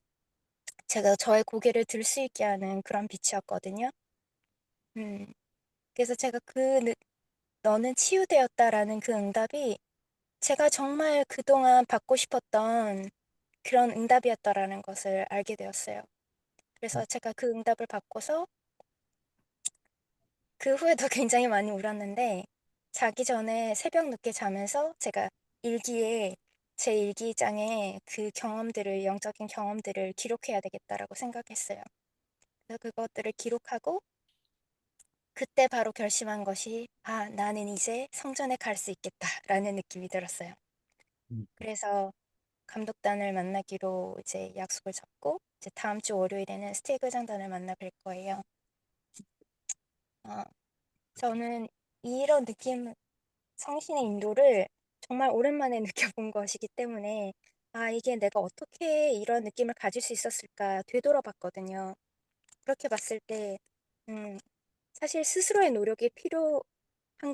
제가 저의 고개를 들 수 있게 하는 그런 빛이었거든요. 음, 그래서 제가 너는 치유되었다라는 그 응답이 제가 정말 그동안 받고 싶었던 그런 응답이었다라는 것을 알게 되었어요. 그래서 제가 그 응답을 받고서 그 후에도 굉장히 많이 울었는데 자기 전에 새벽 늦게 자면서 제가 제 일기장에 그 경험들을, 영적인 경험들을 기록해야 되겠다라고 생각했어요. 그래서 그것들을 기록하고 그때 바로 결심한 것이 아, 나는 이제 성전에 갈 수 있겠다라는 느낌이 들었어요. 음, 그래서 감독단을 만나기로 이제 약속을 잡고 이제 다음 주 월요일에는 스테이크 장단을 만나 뵐 거예요. 어, 저는 이런 느낌, 성신의 인도를 정말 오랜만에 느껴본 것이기 때문에 아, 이게 내가 어떻게 이런 느낌을 가질 수 있었을까 되돌아봤거든요. 그렇게 봤을 때 음, 사실 스스로의 노력이 필요한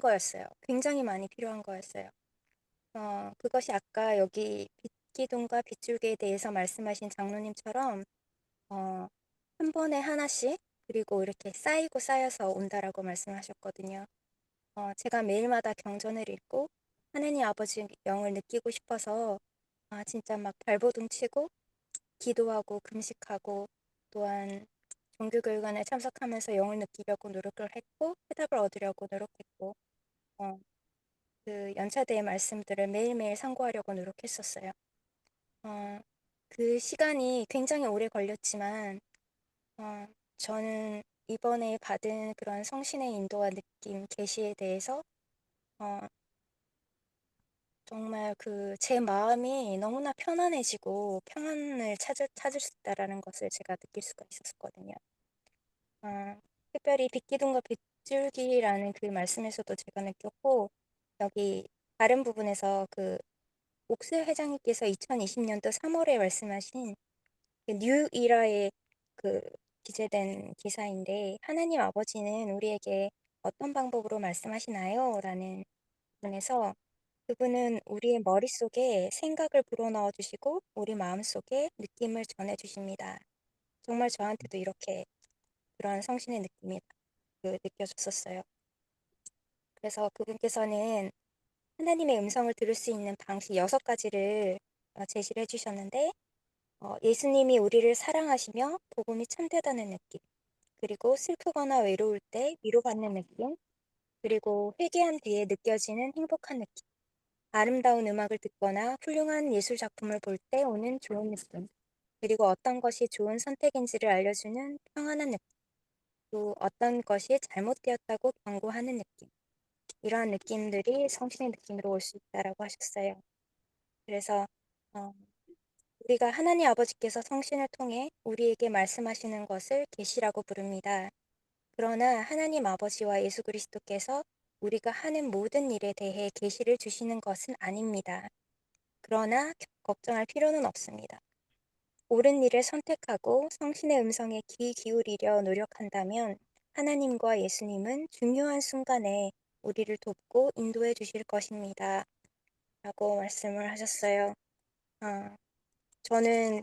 거였어요. 굉장히 많이 필요한 거였어요. 그것이 아까 여기 빛기둥과 빗줄기에 대해서 말씀하신 장로님처럼 한 번에 하나씩 그리고 이렇게 쌓이고 쌓여서 온다라고 말씀하셨거든요. 제가 매일마다 경전을 읽고 하느님 아버지 영을 느끼고 싶어서 진짜 막 발버둥 치고 기도하고 금식하고 또한 종교교육원에 참석하면서 영을 느끼려고 노력을 했고 해답을 얻으려고 노력했고 어, 그 연차대의 말씀들을 매일매일 상고하려고 노력했었어요. 어, 그 시간이 굉장히 오래 걸렸지만 어, 저는 이번에 받은 그런 성신의 인도와 느낌, 계시에 대해서 어, 정말 제 마음이 너무나 편안해지고 평안을 찾을 수 있다라는 것을 제가 느낄 수가 있었거든요. 특별히 빛기둥과 빗줄기라는 그 말씀에서도 제가 느꼈고, 여기 다른 부분에서 옥세 회장님께서 2020년도 3월에 말씀하신 뉴 이라에 그 기재된 기사인데, 하나님 아버지는 우리에게 어떤 방법으로 말씀하시나요? 라는 부분에서 그분은 우리의 머릿속에 생각을 불어넣어 주시고 우리 마음속에 느낌을 전해 주십니다. 정말 저한테도 이렇게 그런 성신의 느낌이 느껴졌었어요. 그래서 그분께서는 하나님의 음성을 들을 수 있는 방식 6가지를 제시를 해주셨는데, 예수님이 우리를 사랑하시며 복음이 참되다는 느낌, 그리고 슬프거나 외로울 때 위로받는 느낌, 그리고 회개한 뒤에 느껴지는 행복한 느낌, 아름다운 음악을 듣거나 훌륭한 예술 작품을 볼 때 오는 좋은 느낌, 그리고 어떤 것이 좋은 선택인지를 알려주는 평안한 느낌, 또 어떤 것이 잘못되었다고 경고하는 느낌, 이러한 느낌들이 성신의 느낌으로 올 수 있다라고 하셨어요. 그래서 어, 우리가 하나님 아버지께서 성신을 통해 우리에게 말씀하시는 것을 계시라고 부릅니다. 그러나 하나님 아버지와 예수 그리스도께서 우리가 하는 모든 일에 대해 계시를 주시는 것은 아닙니다. 그러나 걱정할 필요는 없습니다. 옳은 일을 선택하고 성신의 음성에 귀 기울이려 노력한다면 하나님과 예수님은 중요한 순간에 우리를 돕고 인도해 주실 것입니다. 라고 말씀을 하셨어요. 어, 저는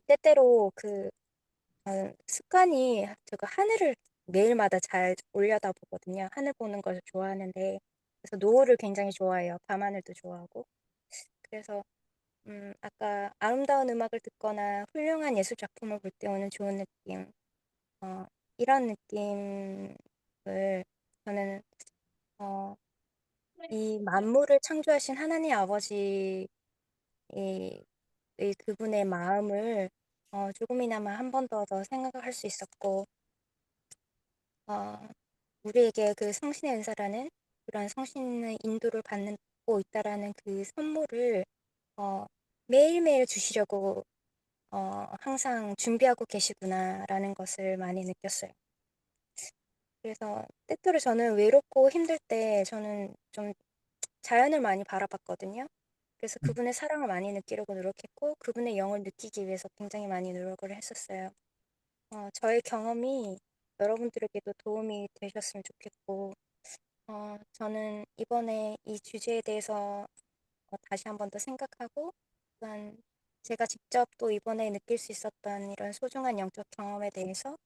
때때로 습관이 제가 하늘을 매일마다 잘 올려다보거든요. 하늘 보는 걸 좋아하는데, 그래서 노을을 굉장히 좋아해요. 밤하늘도 좋아하고. 그래서 아까 아름다운 음악을 듣거나 훌륭한 예술 작품을 볼 때 오는 좋은 느낌, 어, 이런 느낌을 저는 어, 이 만물을 창조하신 하나님 아버지 이 그분의 마음을 조금이나마 한 번 더 생각할 수 있었고, 어, 우리에게 그 성신의 은사라는 그런 성신의 인도를 받고 있다라는 그 선물을 어, 매일매일 주시려고 항상 준비하고 계시구나라는 것을 많이 느꼈어요. 그래서 때때로 저는 외롭고 힘들 때 저는 좀 자연을 많이 바라봤거든요. 그래서 그분의 사랑을 많이 느끼려고 노력했고, 그분의 영을 느끼기 위해서 굉장히 많이 노력을 했었어요. 저의 경험이 여러분들에게도 도움이 되셨으면 좋겠고, 저는 이번에 이 주제에 대해서 다시 한 번 더 생각하고, 또한 제가 직접 또 이번에 느낄 수 있었던 이런 소중한 영적 경험에 대해서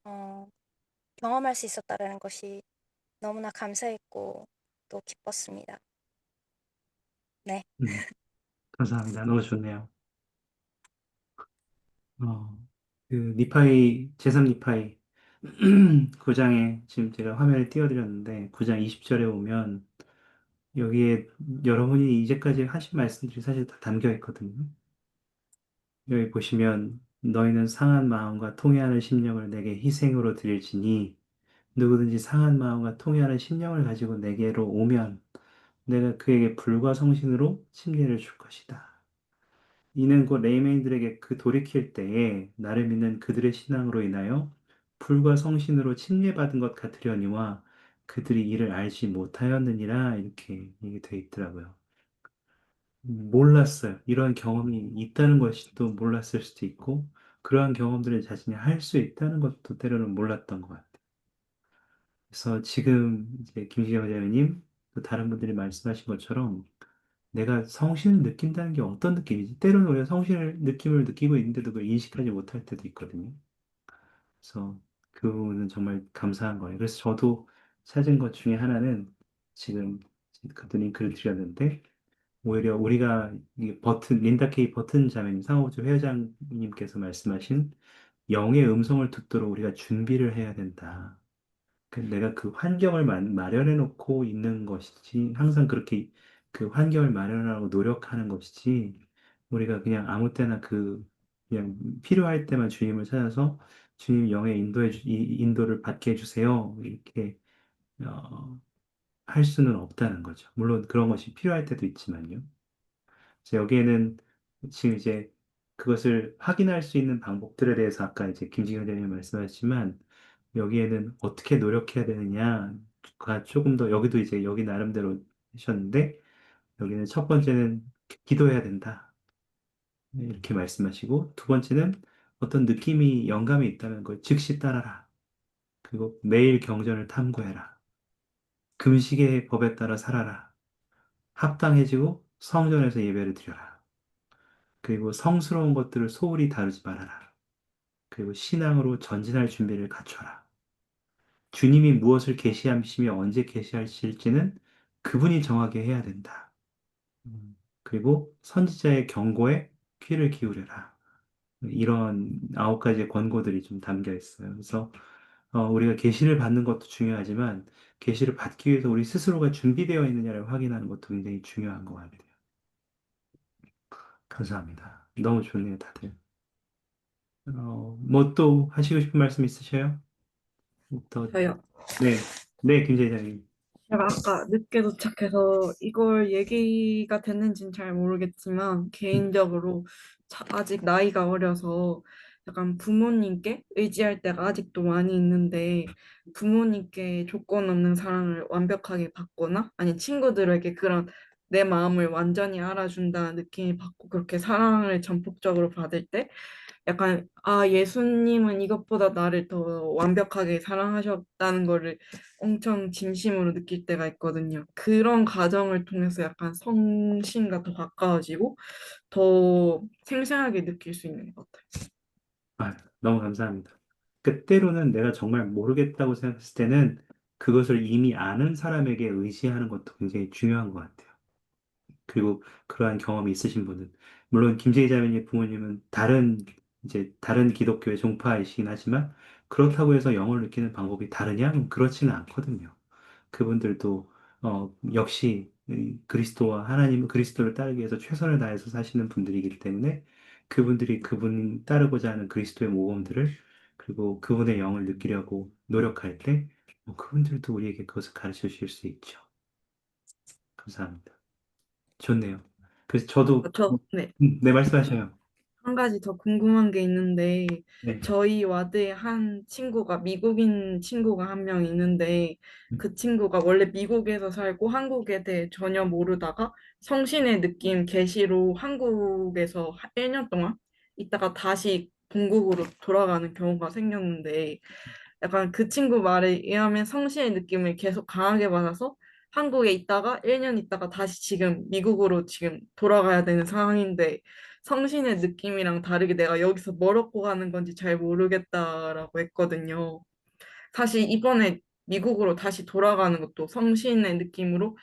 어, 경험할 수 있었다라는 것이 너무나 감사했고 또 기뻤습니다. 네. 감사합니다. 너무 좋네요. 어, 니파이, 제3 니파이 9장에 지금 제가 화면에 띄워드렸는데 9장 20절에 보면 여기에 여러분이 이제까지 하신 말씀들이 사실 다 담겨 있거든요. 여기 보시면 너희는 상한 마음과 통회하는 심령을 내게 희생으로 드릴지니 누구든지 상한 마음과 통회하는 심령을 가지고 내게로 오면 내가 그에게 불과 성신으로 침례를 줄 것이다. 이는 곧 레이메인들에게 그 돌이킬 때에 나를 믿는 그들의 신앙으로 인하여 불과 성신으로 침례받은 것 같으려니와 그들이 이를 알지 못하였느니라 이렇게 얘기되어 있더라고요. 몰랐어요. 이런 경험이 있다는 것이 또 몰랐을 수도 있고 그러한 경험들을 자신이 할 수 있다는 것도 때로는 몰랐던 것 같아요. 그래서 지금 이제 김시경 자매님 또 다른 분들이 말씀하신 것처럼 내가 성신을 느낀다는 게 어떤 느낌이지? 때로는 우리가 성신을 느낌을 느끼고 있는데도 그걸 인식하지 못할 때도 있거든요. 그래서 그 부분은 정말 감사한 거예요. 그래서 저도 찾은 것 중에 하나는 지금 그때 링크를 드렸는데 오히려 우리가 이 린다 케이 버튼 자매님, 상호주 회장님께서 말씀하신 영의 음성을 듣도록 우리가 준비를 해야 된다. 내가 그 환경을 마련해 놓고 있는 것이지, 항상 그렇게 그 환경을 마련하고 노력하는 것이지, 우리가 그냥 아무 때나 그냥 필요할 때만 주님을 찾아서 주님 영의 인도를 받게 해주세요. 이렇게, 어, 할 수는 없다는 거죠. 물론 그런 것이 필요할 때도 있지만요. 그래서 여기에는 지금 이제 그것을 확인할 수 있는 방법들에 대해서 아까 이제 김지현 대표님 말씀하셨지만 여기에는 어떻게 노력해야 되느냐가 조금 더 여기도 이제 여기 나름대로 하셨는데 여기는 첫 번째는 기도해야 된다. 이렇게 말씀하시고 두 번째는 어떤 느낌이 영감이 있다면 그걸 즉시 따라라. 그리고 매일 경전을 탐구해라. 금식의 법에 따라 살아라. 합당해지고 성전에서 예배를 드려라. 그리고 성스러운 것들을 소홀히 다루지 말아라. 그리고 신앙으로 전진할 준비를 갖춰라. 주님이 무엇을 계시하시며 언제 계시하실지는 그분이 정하게 해야 된다. 그리고 선지자의 경고에 귀를 기울여라. 이런 9가지의 권고들이 좀 담겨 있어요. 그래서 우리가 계시를 받는 것도 중요하지만 계시를 받기 위해서 우리 스스로가 준비되어 있느냐를 확인하는 것도 굉장히 중요한 것 같아요. 감사합니다. 너무 좋네요, 다들. 뭐 또 하시고 싶은 말씀 있으셔요? 더, 저요. 네, 네, 김제장님. 제가 아까 늦게 도착해서 이걸 얘기가 됐는지는 잘 모르겠지만 개인적으로 아직 나이가 어려서 약간 부모님께 의지할 때가 아직도 많이 있는데 부모님께 조건 없는 사랑을 완벽하게 받거나 아니 친구들에게 그런 내 마음을 완전히 알아준다는 느낌이 받고 그렇게 사랑을 전폭적으로 받을 때 약간 아 예수님은 이것보다 나를 더 완벽하게 사랑하셨다는 거를 엄청 진심으로 느낄 때가 있거든요. 그런 과정을 통해서 약간 성신과 더 가까워지고 더 생생하게 느낄 수 있는 것 같아요. 너무 감사합니다. 그 때로는 내가 정말 모르겠다고 생각했을 때는 그것을 이미 아는 사람에게 의지하는 것도 굉장히 중요한 것 같아요. 그리고 그러한 경험이 있으신 분은 물론 김재희 자매님 부모님은 다른 기독교의 종파이시긴 하지만 그렇다고 해서 영을 느끼는 방법이 다르냐? 그렇지는 않거든요. 그분들도 역시 이 그리스도와 하나님 그리스도를 따르기 위해서 최선을 다해서 사시는 분들이기 때문에 그분들이 그분 따르고자 하는 그리스도의 모범들을 그리고 그분의 영을 느끼려고 노력할 때 그분들도 우리에게 그것을 가르쳐 주실 수 있죠. 감사합니다. 좋네요. 그래서 저도 네. 네 말씀하셔요. 한 가지 더 궁금한 게 있는데, 네. 저희 와드에 한 친구가, 미국인 친구가 한 명 있는데, 그 친구가 원래 미국에서 살고 한국에 대해 전혀 모르다가 성신의 느낌 계시로 한국에서 1년 동안 있다가 다시 본국으로 돌아가는 경우가 생겼는데, 약간 그 친구 말에 의하면 성신의 느낌을 계속 강하게 받아서 한국에 있다가 1년 있다가 다시 지금 미국으로 지금 돌아가야 되는 상황인데 성신의 느낌이랑 다르게 내가 여기서 뭘 얻고 가는 건지 잘 모르겠다라고 했거든요. 사실 이번에 미국으로 다시 돌아가는 것도 성신의 느낌으로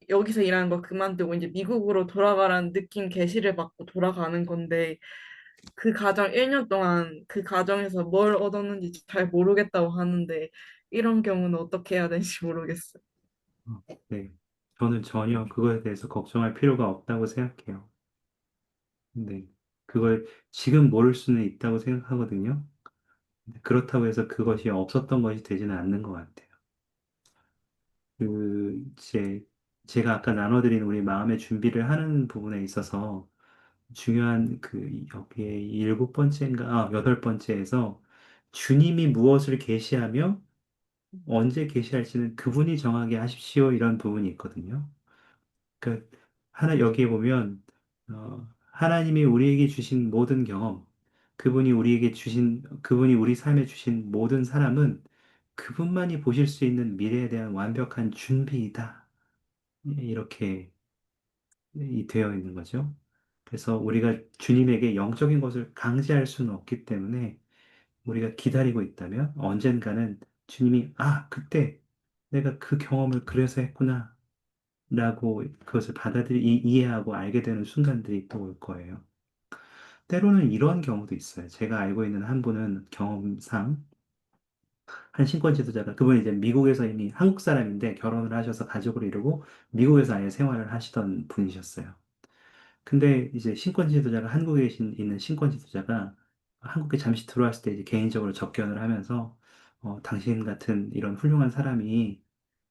여기서 일하는 거 그만두고 이제 미국으로 돌아가라는 느낌 계시를 받고 돌아가는 건데 그 가정 1년 동안 그 가정에서 뭘 얻었는지 잘 모르겠다고 하는데 이런 경우는 어떻게 해야 되는지 모르겠어요. 네. 저는 전혀 그거에 대해서 걱정할 필요가 없다고 생각해요. 네. 그걸 지금 모를 수는 있다고 생각하거든요. 그렇다고 해서 그것이 없었던 것이 되지는 않는 것 같아요. 이제 제가 아까 나눠드린 우리 마음의 준비를 하는 부분에 있어서 중요한 여기에 7번째인가, 8번째에서 주님이 무엇을 계시하며 언제 계시할지는 그분이 정하게 하십시오. 이런 부분이 있거든요. 그 여기에 보면 하나님이 우리에게 주신 모든 경험, 그분이 우리 삶에 주신 모든 사람은 그분만이 보실 수 있는 미래에 대한 완벽한 준비이다. 이렇게 되어 있는 거죠. 그래서 우리가 주님에게 영적인 것을 강제할 수는 없기 때문에 우리가 기다리고 있다면 언젠가는 주님이 그때 내가 그 경험을 그래서 했구나. 라고 그것을 이해하고 알게 되는 순간들이 또 올 거예요. 때로는 이런 경우도 있어요. 제가 알고 있는 한 분은 경험상 한 신권 지도자가 그분이 이제 미국에서 이미 한국 사람인데 결혼을 하셔서 가족을 이루고 미국에서 아예 생활을 하시던 분이셨어요. 근데 이제 신권 지도자가 한국에 있는 신권 지도자가 한국에 잠시 들어왔을 때 이제 개인적으로 접견을 하면서 당신 같은 이런 훌륭한 사람이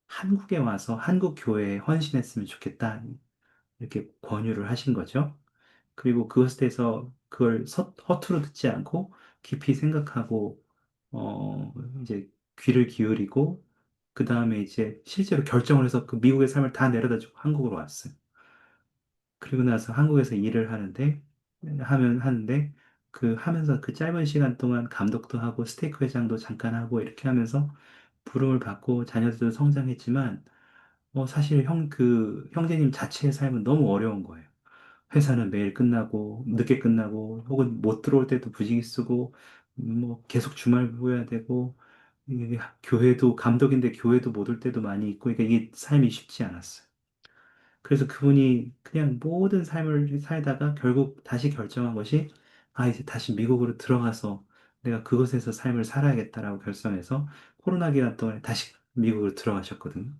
한국에 와서 한국 교회에 헌신했으면 좋겠다. 이렇게 권유를 하신 거죠. 그리고 그것에 대해서 그걸 허투루 듣지 않고 깊이 생각하고, 이제 귀를 기울이고, 그 다음에 이제 실제로 결정을 해서 그 미국의 삶을 다 내려다 주고 한국으로 왔어요. 그리고 나서 한국에서 일을 하는데, 하면서 그 짧은 시간 동안 감독도 하고 스테이크 회장도 잠깐 하고 이렇게 하면서 부름을 받고 자녀들도 성장했지만, 사실 형제님 자체의 삶은 너무 어려운 거예요. 회사는 매일 끝나고, 늦게 끝나고, 혹은 못 들어올 때도 부지기 쓰고, 뭐, 계속 주말 보여야 되고, 이게 교회도, 감독인데 교회도 못 올 때도 많이 있고, 그러니까 이게 삶이 쉽지 않았어요. 그래서 그분이 그냥 모든 삶을 살다가 결국 다시 결정한 것이, 이제 다시 미국으로 들어가서 내가 그곳에서 삶을 살아야겠다라고 결정해서 코로나 기간 동안에 다시 미국으로 들어가셨거든요.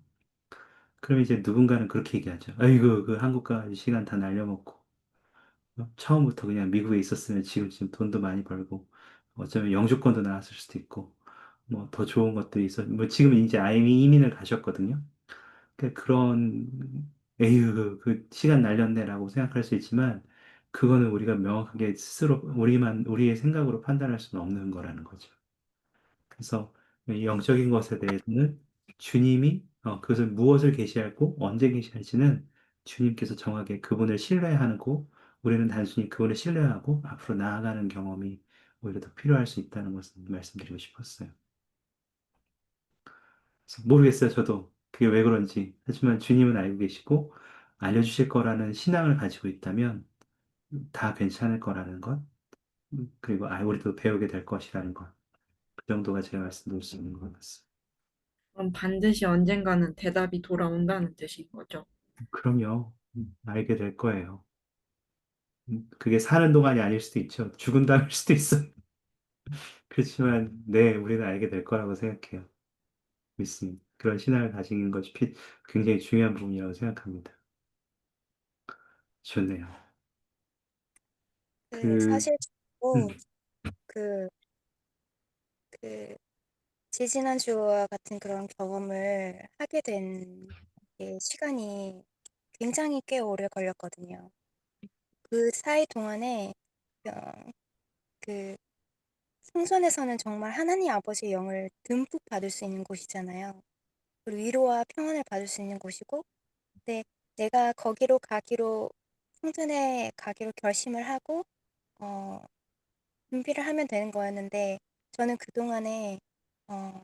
그럼 이제 누군가는 그렇게 얘기하죠. 아이고, 그 한국과 시간 다 날려먹고, 처음부터 그냥 미국에 있었으면 지금 돈도 많이 벌고, 어쩌면 영주권도 나왔을 수도 있고, 뭐 더 좋은 것들이 뭐 지금은 이제 이민을 가셨거든요. 에휴, 그 시간 날렸네라고 생각할 수 있지만, 그거는 우리가 명확하게 스스로, 우리의 생각으로 판단할 수는 없는 거라는 거죠. 그래서 이 영적인 것에 대해서는 주님이 그것을 무엇을 계시하고 언제 계시할지는 주님께서 정하게 그분을 신뢰하고 우리는 단순히 그분을 신뢰하고 앞으로 나아가는 경험이 오히려 더 필요할 수 있다는 것을 말씀드리고 싶었어요. 그래서 모르겠어요, 저도. 그게 왜 그런지. 하지만 주님은 알고 계시고 알려주실 거라는 신앙을 가지고 있다면 다 괜찮을 거라는 것, 그리고 우리도 배우게 될 것이라는 것. 그 정도가 제가 말씀드릴 수 있는 것 같습니다. 그럼 반드시 언젠가는 대답이 돌아온다는 뜻인 거죠. 그럼요. 알게 될 거예요. 그게 사는 동안이 아닐 수도 있죠. 죽은 다음일 수도 있어요. 그렇지만, 네, 우리는 알게 될 거라고 생각해요. 믿습니다. 그런 신앙을 가지는 것이 굉장히 중요한 부분이라고 생각합니다. 좋네요. 그, 사실 음, 저도 그, 그 지지난주와 같은 그런 경험을 하게 된 시간이 굉장히 꽤 오래 걸렸거든요. 그 사이 동안에 어, 그 성전에서는 정말 하나님 아버지의 영을 듬뿍 받을 수 있는 곳이잖아요. 그리고 위로와 평안을 받을 수 있는 곳이고, 근데 내가 성전에 가기로 결심을 하고, 어, 준비를 하면 되는 거였는데, 저는 그동안에, 어,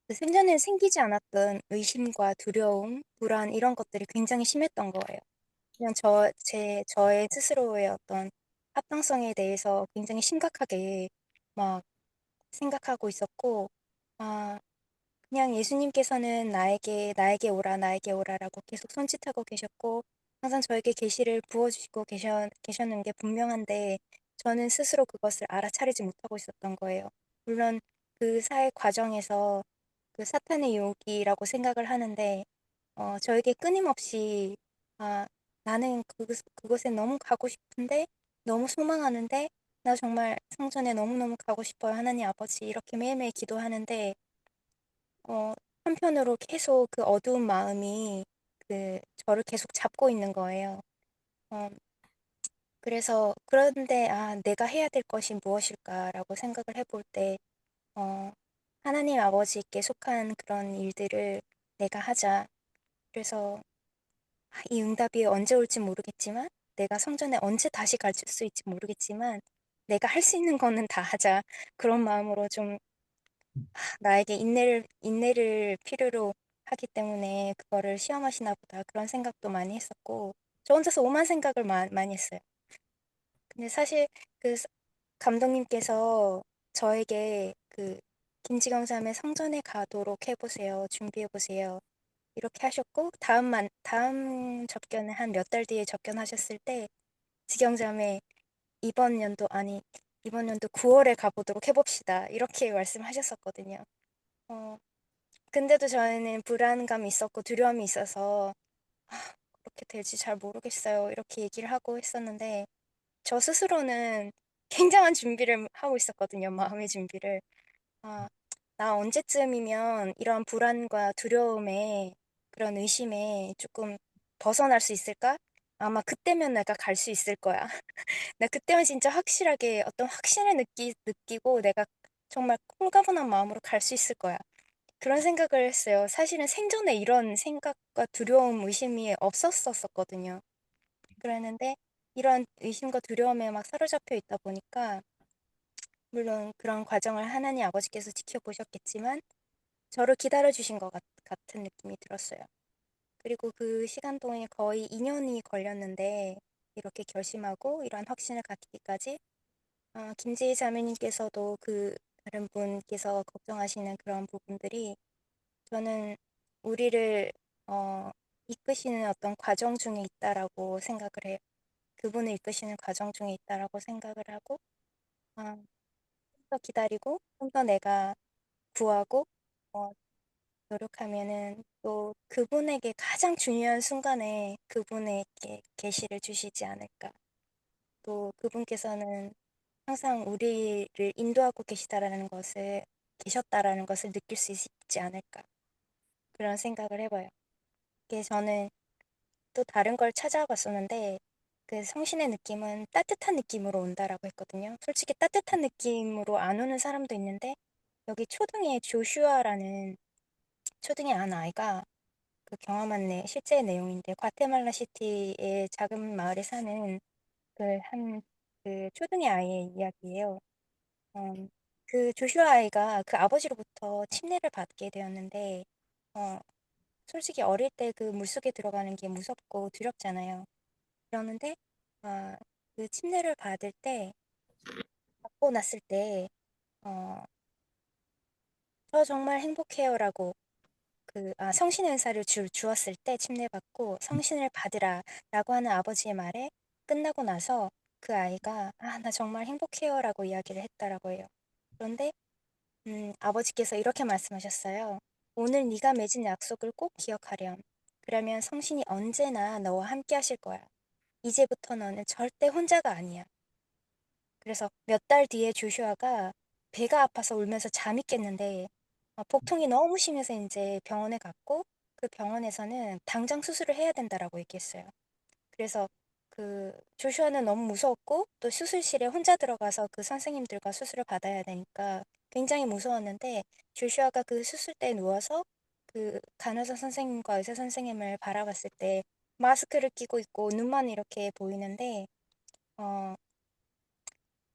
그 생전에 생기지 않았던 의심과 두려움, 불안, 이런 것들이 굉장히 심했던 거예요. 그냥 저의 스스로의 어떤 합당성에 대해서 굉장히 심각하게 막 생각하고 있었고, 아, 그냥 예수님께서는 나에게 오라, 나에게 오라라고 계속 손짓하고 계셨고, 항상 저에게 계시를 부어주시고 계셨는 게 분명한데, 저는 스스로 그것을 알아차리지 못하고 있었던 거예요. 물론 그 사회 과정에서 그 사탄의 유혹이라고 생각을 하는데, 저에게 끊임없이, 아, 나는 그곳에 너무 가고 싶은데, 너무 소망하는데, 나 정말 성전에 너무너무 가고 싶어요. 하나님 아버지. 이렇게 매일매일 기도하는데, 어, 한편으로 계속 그 어두운 마음이 저를 계속 잡고 있는 거예요. 어, 그런데, 내가 해야 될 것이 무엇일까라고 생각을 해볼 때, 어, 하나님 아버지께 속한 그런 일들을 내가 하자. 그래서 이 응답이 언제 올지 모르겠지만, 내가 성전에 언제 다시 갈 수 있지 모르겠지만, 내가 할 수 있는 거는 다 하자. 그런 마음으로 좀 나에게 인내를 필요로 하기 때문에 그거를 시험하시나 보다. 그런 생각도 많이 했었고, 저 혼자서 오만 생각을 많이 했어요. 근데 사실 그 감독님께서 저에게 김지경 자매 성전에 가도록 해보세요. 준비해보세요. 이렇게 하셨고, 다음 접견에 한 몇 달 뒤에 접견하셨을 때, 지경 자매 이번 연도 9월에 가보도록 해봅시다. 이렇게 말씀하셨었거든요. 어, 근데도 저희는 불안감이 있었고 두려움이 있어서 그렇게 될지 잘 모르겠어요. 이렇게 얘기를 하고 했었는데 저 스스로는 굉장한 준비를 하고 있었거든요. 마음의 준비를. 아, 나 언제쯤이면 이런 불안과 두려움에 그런 의심에 조금 벗어날 수 있을까? 아마 그때면 내가 갈 수 있을 거야. 나 그때면 진짜 확실하게 어떤 확신을 느끼고 내가 정말 홀가분한 마음으로 갈 수 있을 거야. 그런 생각을 했어요. 사실은 생전에 이런 생각과 두려움, 의심이 없었었거든요. 그랬는데 이런 의심과 두려움에 막 사로잡혀 있다 보니까 물론 그런 과정을 하나님 아버지께서 지켜보셨겠지만 저를 기다려주신 것 같은 느낌이 들었어요. 그리고 그 시간 동안에 거의 2년이 걸렸는데 이렇게 결심하고 이런 확신을 갖기까지 김재희 자매님께서도 그 다른 분께서 걱정하시는 그런 부분들이 저는 우리를 이끄시는 어떤 과정 중에 있다라고 생각을 해요. 그분을 이끄시는 과정 중에 있다라고 생각을 하고 좀 더 기다리고 좀 더 내가 구하고 어, 노력하면은 또 그분에게 가장 중요한 순간에 그분에게 계시를 주시지 않을까. 또 그분께서는 항상 우리를 인도하고 계셨다라는 것을 느낄 수 있지 않을까. 그런 생각을 해봐요. 이게 저는 또 다른 걸 찾아봤었는데 그 성신의 느낌은 따뜻한 느낌으로 온다라고 했거든요. 솔직히 따뜻한 느낌으로 안 오는 사람도 있는데 여기 초등의 조슈아라는 초등의 한 아이가 그 경험한 실제 내용인데 과테말라 시티의 작은 마을에 사는 그 초등의 아이의 이야기예요. 그 조슈아 아이가 그 아버지로부터 침례를 받게 되었는데 어, 솔직히 어릴 때 그 물속에 들어가는 게 무섭고 두렵잖아요. 그러는데 아, 그 침례를 받고 났을 때 어, 저 정말 행복해요라고 성신의 은사를 주었을 때 침례받고 성신을 받으라라고 하는 아버지의 말에 끝나고 나서 그 아이가 나 정말 행복해요라고 이야기를 했다라고 해요. 그런데 아버지께서 이렇게 말씀하셨어요. 오늘 네가 맺은 약속을 꼭 기억하렴. 그러면 성신이 언제나 너와 함께 하실 거야. 이제부터 너는 절대 혼자가 아니야. 그래서 몇 달 뒤에 조슈아가 배가 아파서 울면서 잠이 깼는데 복통이 너무 심해서 이제 병원에 갔고 그 병원에서는 당장 수술을 해야 된다라고 얘기했어요. 그래서 그 조슈아는 너무 무서웠고 또 수술실에 혼자 들어가서 그 선생님들과 수술을 받아야 되니까 굉장히 무서웠는데 조슈아가 그 수술대에 누워서 그 간호사 선생님과 의사 선생님을 바라봤을 때 마스크를 끼고 있고 눈만 이렇게 보이는데 어,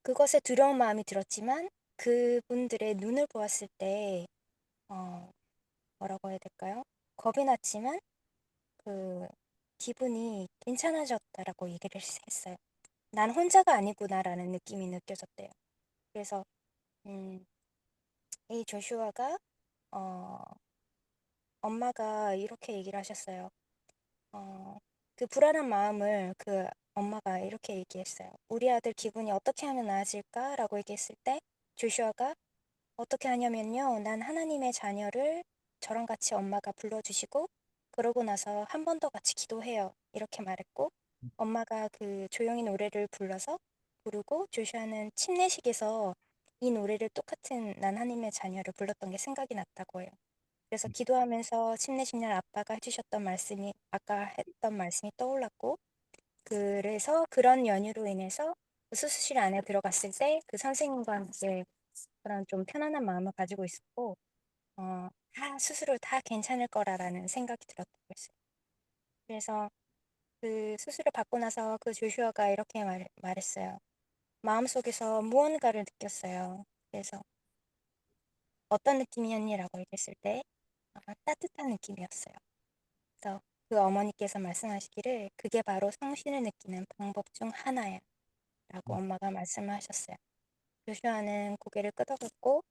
그것에 두려운 마음이 들었지만 그분들의 눈을 보았을 때 어, 뭐라고 해야 될까요? 겁이 났지만 그 기분이 괜찮아졌다라고 얘기를 했어요. 난 혼자가 아니구나라는 느낌이 느껴졌대요. 그래서 음, 이 조슈아가 어, 엄마가 이렇게 얘기를 하셨어요. 어, 그 불안한 마음을 그 엄마가 이렇게 얘기했어요. 우리 아들 기분이 어떻게 하면 나아질까라고 얘기했을 때 조슈아가 어떻게 하냐면요. 난 하나님의 자녀를 저랑 같이 엄마가 불러주시고 그러고 나서 한 번 더 같이 기도해요. 이렇게 말했고 엄마가 그 조용히 노래를 부르고 조슈아는 침례식에서 이 노래를 똑같은 난 하나님의 자녀를 불렀던 게 생각이 났다고 해요. 그래서 기도하면서 침례식 날 아빠가 해주셨던 말씀이 아까 했던 말씀이 떠올랐고 그래서 그런 연유로 인해서 그 수술실 안에 들어갔을 때 그 선생님과 함께 그런 좀 편안한 마음을 가지고 있었고, 스스로 다 괜찮을 거라라는 생각이 들었다고 했어요. 그래서 그 수술을 받고 나서 그 조슈아가 이렇게 말했어요. 마음속에서 무언가를 느꼈어요. 그래서 어떤 느낌이었니라고 얘기했을 때 따뜻한 느낌이었어요. 그래서 그 어머니께서 말씀하시기를 그게 바로 성신을 느끼는 방법 중 하나야 라고 엄마가 말씀을 하셨어요. 조슈아는 고개를 끄덕였고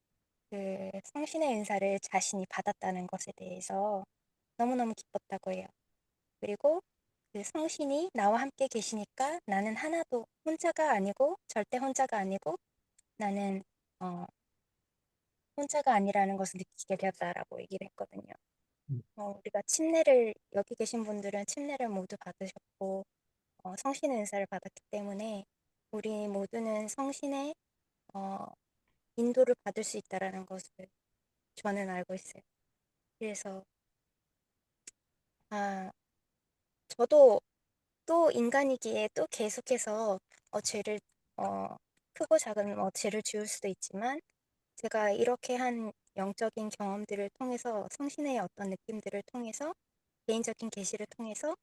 그 성신의 은사를 자신이 받았다는 것에 대해서 너무너무 기뻤다고 해요. 그리고 그 성신이 나와 함께 계시니까 나는 하나도 혼자가 아니고 절대 혼자가 아니고 나는 혼자가 아니라는 것을 느끼게 되었다라고 얘기를 했거든요. 우리가 여기 계신 분들은 침례를 모두 받으셨고 성신의 은사를 받았기 때문에 우리 모두는 성신의 어, 인도를 받을 수 있다라는 것을 저는 알고 있어요. 그래서 저도 또 인간이기에 또 계속해서 죄를 크고 작은 죄를 지을 수도 있지만 제가 이렇게 한 영적인 경험들을 통해서 성신의 어떤 느낌들을 통해서 개인적인 계시를 통해서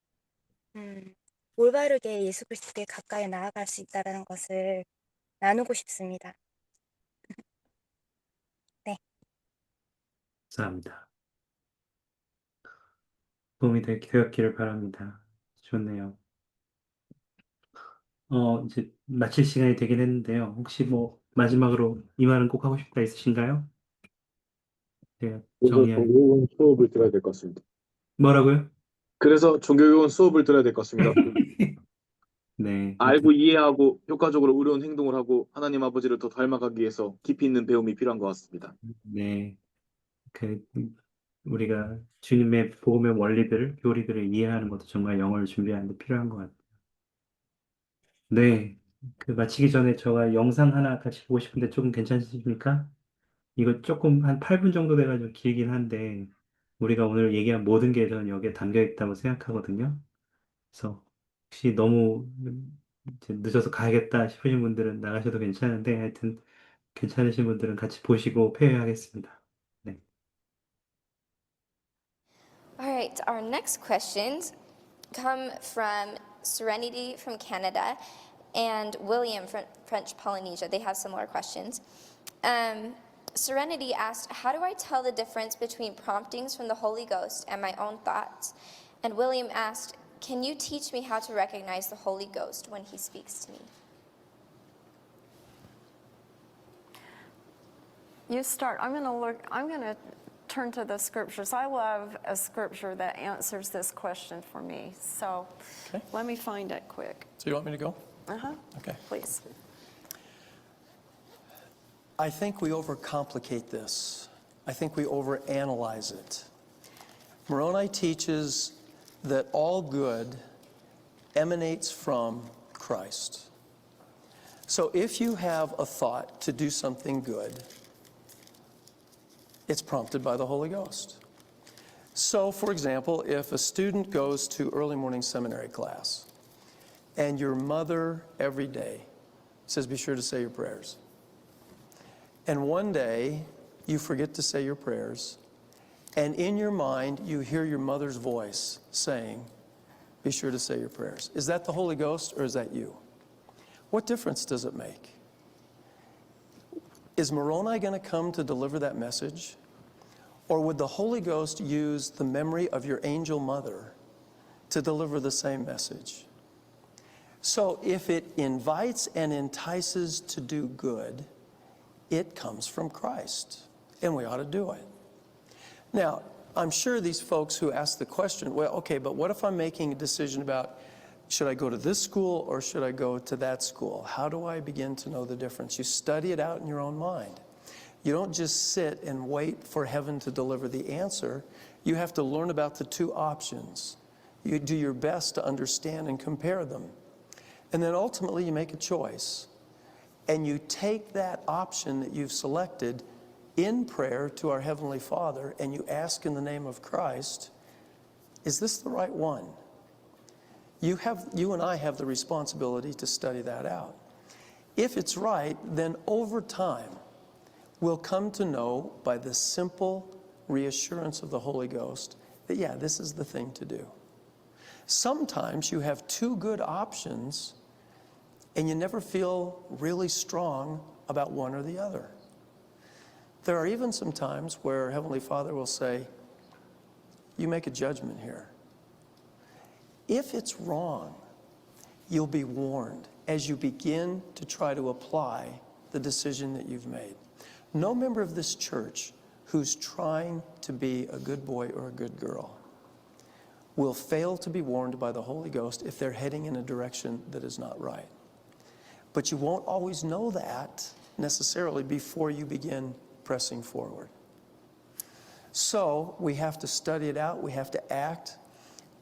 올바르게 예수 그리스도에 가까이 나아갈 수 있다는 것을 나누고 싶습니다. 네. 감사합니다. 도움이 되었기를 바랍니다. 좋네요. 이제 마칠 시간이 되긴 했는데요. 혹시 뭐 마지막으로 이 말은 꼭 하고 싶다 있으신가요? 제가 그래서 정리할 종교교원 수업을 들어야 될 것 같습니다. 뭐라고요? 그래서 종교교원 수업을 들어야 될 것 같습니다. 네, 하여튼 알고 이해하고 효과적으로 의로운 행동을 하고 하나님 아버지를 더 닮아가기 위해서 깊이 있는 배움이 필요한 것 같습니다. 네, 그 우리가 주님의 복음의 원리들을 교리들을 이해하는 것도 정말 영어를 준비하는 데 필요한 것 같아요. 네, 그 마치기 전에 제가 영상 하나 같이 보고 싶은데 조금 괜찮으십니까? 이거 조금 한 8분 정도 돼가지고 길긴 한데 우리가 오늘 얘기한 모든 게 저는 여기에 담겨 있다고 생각하거든요. 그래서 혹시 너무 이제 늦어서 가야겠다 싶으신 분들은 나가셔도 괜찮은데 하여튼 괜찮으신 분들은 같이 보시고 폐회하겠습니다. 네. All right, our next questions come from Serenity from Canada and William from French Polynesia. They have similar questions. Serenity asked, how do I tell the difference between promptings from the Holy Ghost and my own thoughts? And William asked, can you teach me how to recognize the Holy Ghost when he speaks to me? You start. I'm going to turn to the scriptures. I love a scripture that answers this question for me. So Okay. let me find it quick. So you want me to go? Okay. Please. I think we overcomplicate this. I think we overanalyze it. Moroni teaches that all good emanates from Christ. So if you have a thought to do something good, it's prompted by the Holy Ghost. So, for example, if a student goes to early morning seminary class and your mother every day says, be sure to say your prayers, and one day you forget to say your prayers, and in your mind you hear your mother's voice saying, be sure to say your prayers. Is that the Holy Ghost or is that you? What difference does it make? Is Moroni going to come to deliver that message? Or would the Holy Ghost use the memory of your angel mother to deliver the same message? So if it invites and entices to do good, it comes from Christ, and we ought to do it. Now, I'm sure these folks who ask the question, well, okay, but what if I'm making a decision about should I go to this school or should I go to that school? How do I begin to know the difference? You study it out in your own mind. You don't just sit and wait for heaven to deliver the answer. You have to learn about the two options. You do your best to understand and compare them. And then ultimately you make a choice. And you take that option that you've selected in prayer to our Heavenly Father and you ask in the name of Christ, is this the right one? You and I have the responsibility to study that out. If it's right, then over time, we'll come to know by the simple reassurance of the Holy Ghost that, yeah, this is the thing to do. Sometimes you have two good options and you never feel really strong about one or the other. There are even some times where Heavenly Father will say, you make a judgment here. If it's wrong, you'll be warned as you begin to try to apply the decision that you've made. No member of this church who's trying to be a good boy or a good girl will fail to be warned by the Holy Ghost if they're heading in a direction that is not right. But you won't always know that necessarily before you begin pressing forward. So we have to study it out, we have to act,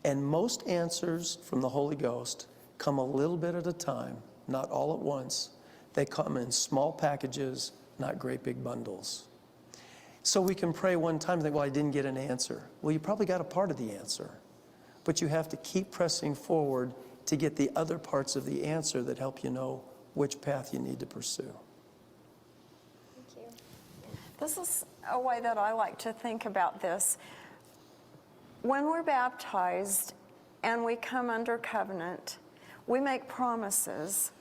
and most answers from the Holy Ghost come a little bit at a time, not all at once. They come in small packages, not great big bundles. So we can pray one time and think, well, I didn't get an answer. Well, you probably got a part of the answer, but you have to keep pressing forward to get the other parts of the answer that help you know which path you need to pursue. Thank you. This is a way that I like to think about this. When we're baptized and we come under covenant, we make promises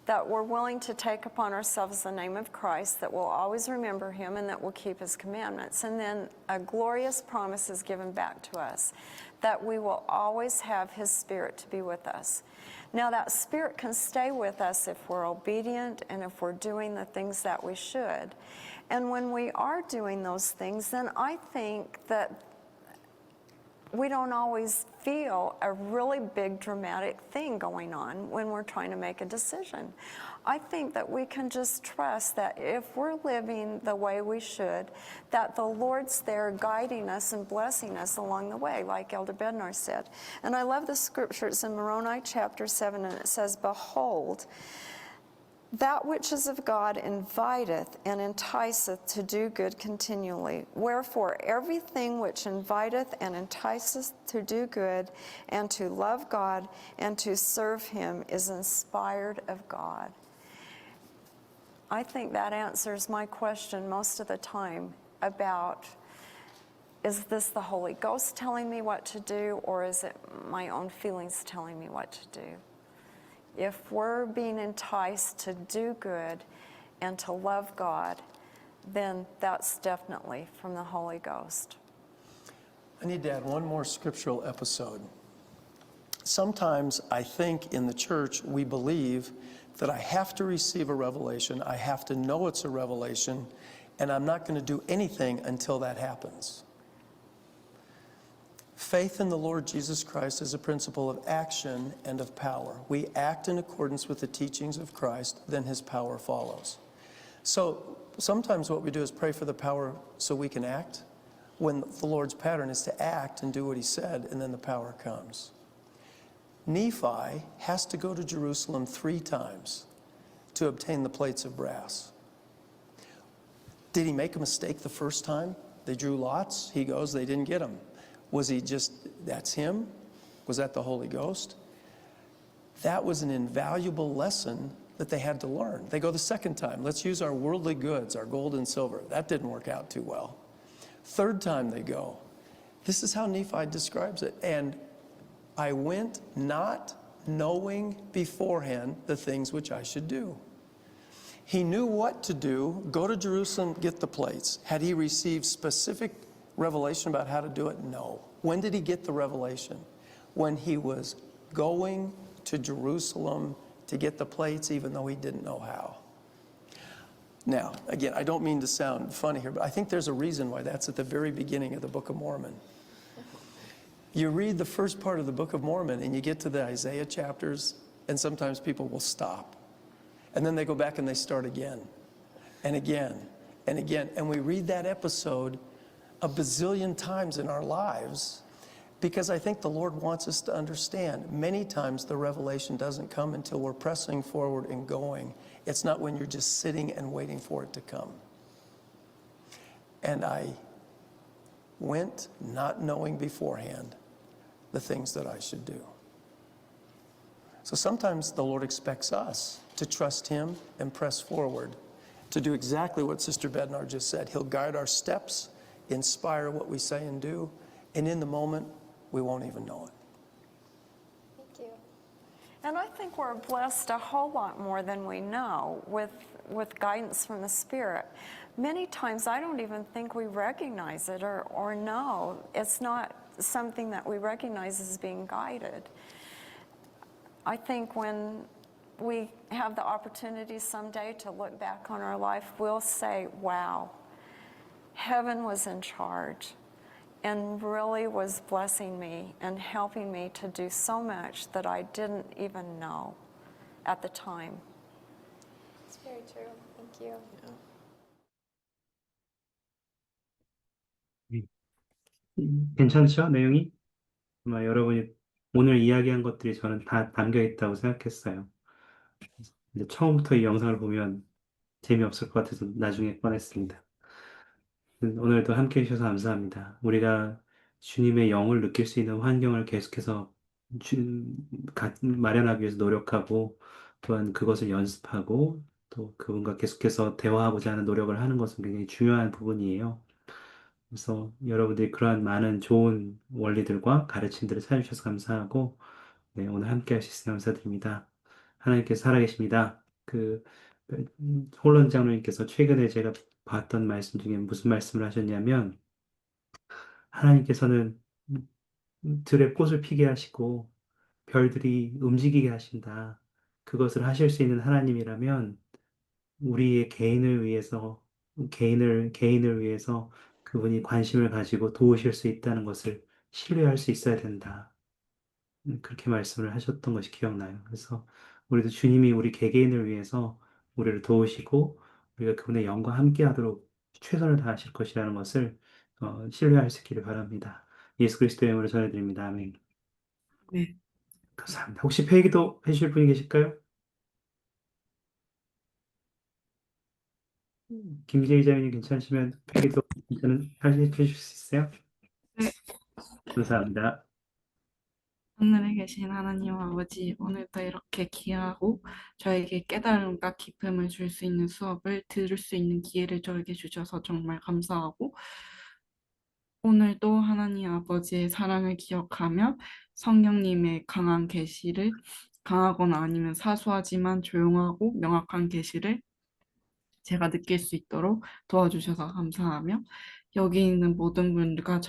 that we're willing to take upon ourselves the name of Christ, that we'll always remember him and that we'll keep his commandments. And then a glorious promise is given back to us, that we will always have his Spirit to be with us. Now that Spirit can stay with us if we're obedient and if we're doing the things that we should. And when we are doing those things, then I think that we don't always feel a really big dramatic thing going on when we're trying to make a decision. I think that we can just trust that if we're living the way we should, that the Lord's there guiding us and blessing us along the way, like Elder Bednar said. And I love the scripture. It's in Moroni chapter 7, and it says, "Behold, that which is of God inviteth and enticeth to do good continually. Wherefore everything which inviteth and enticeth to do good and to love God and to serve him is inspired of God." I think that answers my question most of the time about, is this the Holy Ghost telling me what to do, or is it my own feelings telling me what to do? If we're being enticed to do good and to love God, then that's definitely from the Holy Ghost. I need to add one more scriptural episode. Sometimes I think in the church we believe that I have to receive a revelation, I have to know it's a revelation, and I'm not going to do anything until that happens. Faith in the Lord Jesus Christ is a principle of action and of power. We act in accordance with the teachings of Christ, then his power follows. So sometimes what we do is pray for the power so we can act, when the Lord's pattern is to act and do what he said, and then the power comes. Nephi has to go to Jerusalem 3 times to obtain the plates of brass. Did he make a mistake the first time? They drew lots, he goes, they didn't get him. Was he just, that's him? Was that the Holy Ghost? That was an invaluable lesson that they had to learn. They go the second time, let's use our worldly goods, our gold and silver. That didn't work out too well. Third time they go. This is how Nephi describes it. And I went not knowing beforehand the things which I should do. He knew what to do, go to Jerusalem, get the plates. Had he received specific revelation about how to do it? No. When did he get the revelation? When he was going to Jerusalem to get the plates, even though he didn't know how. Now, again, I don't mean to sound funny here, but I think there's a reason why that's at the very beginning of the Book of Mormon. You read the first part of the Book of Mormon and you get to the Isaiah chapters, and sometimes people will stop. And then they go back and they start again and again and again. And we read that episode a bazillion times in our lives, because I think the Lord wants us to understand many times the revelation doesn't come until we're pressing forward and going. It's not when you're just sitting and waiting for it to come. And I went not knowing beforehand the things that I should do. So sometimes the Lord expects us to trust him and press forward to do exactly what Sister Bednar just said. He'll guide our steps, inspire what we say and do, and in the moment, we won't even know it. Thank you. And I think we're blessed a whole lot more than we know with guidance from the Spirit. Many times I don't even think we recognize it or know. It's not something that we recognize as being guided. I think when we have the opportunity someday to look back on our life, we'll say, wow, heaven was in charge and really was blessing me and helping me to do so much that I didn't even know at the time. It's very true. Thank you. 괜찮죠? 내용이? 아마 여러분이 오늘 이야기한 것들이 저는 다 담겨 있다고 생각했어요. 근데 처음부터 이 영상을 보면 재미없을 것 같아서 나중에 꺼냈습니다. 오늘도 함께 해주셔서 감사합니다. 우리가 주님의 영을 느낄 수 있는 환경을 계속해서 마련하기 위해서 노력하고 또한 그것을 연습하고 또 그분과 계속해서 대화하고자 하는 노력을 하는 것은 굉장히 중요한 부분이에요. 그래서 여러분들이 그러한 많은 좋은 원리들과 가르침들을 찾아주셔서 감사하고 네, 오늘 함께 하셔서 감사드립니다. 하나님께서 살아계십니다. 홀런 장로님께서 최근에 제가 봤던 말씀 중에 무슨 말씀을 하셨냐면 하나님께서는 들의 꽃을 피게 하시고 별들이 움직이게 하신다. 그것을 하실 수 있는 하나님이라면 우리의 개인을 위해서 그분이 관심을 가지고 도우실 수 있다는 것을 신뢰할 수 있어야 된다. 그렇게 말씀을 하셨던 것이 기억나요. 그래서 우리도 주님이 우리 개개인을 위해서 우리를 도우시고 우리가 그분의 영과 함께 하도록 최선을 다하실 것이라는 것을 신뢰할 수 있기를 바랍니다. 예수 그리스도의 이름으로 전해드립니다. 아멘. 네. 감사합니다. 혹시 폐기도 해주실 분이 계실까요? 김재희 자매님 괜찮으시면 폐기도 해주실 수 있어요? 네. 감사합니다. 하늘에 계신 하나님 아버지, 오늘도 이렇게 귀하고 저에게 깨달음과 기쁨을 줄 수 있는 수업을 들을 수 있는 기회를 저에게 주셔서 정말 감사하고, 오늘도 하나님 아버지의 사랑을 기억하며 성령님의 강한 계시를, 강하거나 아니면 사소하지만 조용하고 명확한 계시를 제가 느낄 수 있도록 도와주셔서 감사하며, 여기 있는 모든 분들과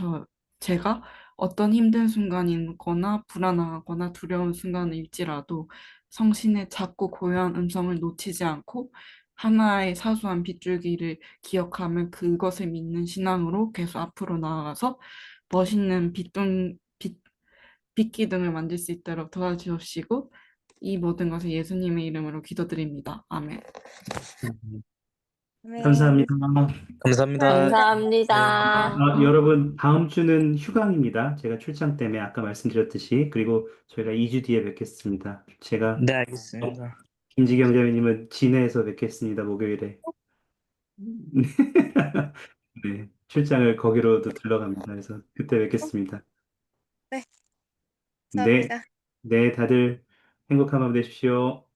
제가 어떤 힘든 순간이 있거나 불안하거나 두려운 순간일지라도 성신의 작고 고요한 음성을 놓치지 않고 하나의 사소한 빗줄기를 기억하며 그것을 믿는 신앙으로 계속 앞으로 나아가서 멋있는 빛기둥을 만들 수 있도록 도와주시고, 이 모든 것을 예수님의 이름으로 기도드립니다. 아멘. 아멘. 감사합니다. 감사합니다. 감사합니다. 여러분, 다음 주는 휴강입니다. 제가 출장 때문에 아까 말씀드렸듯이. 그리고 저희가 2주 뒤에 뵙겠습니다. 제가 네, 알겠습니다. 김지경 자매님은 진해에서 뵙겠습니다. 목요일에. 네, 출장을 거기로도 들러갑니다. 그래서 그때 뵙겠습니다. 네, 네, 감사합니다. 네, 다들 행복한 밤 되십시오.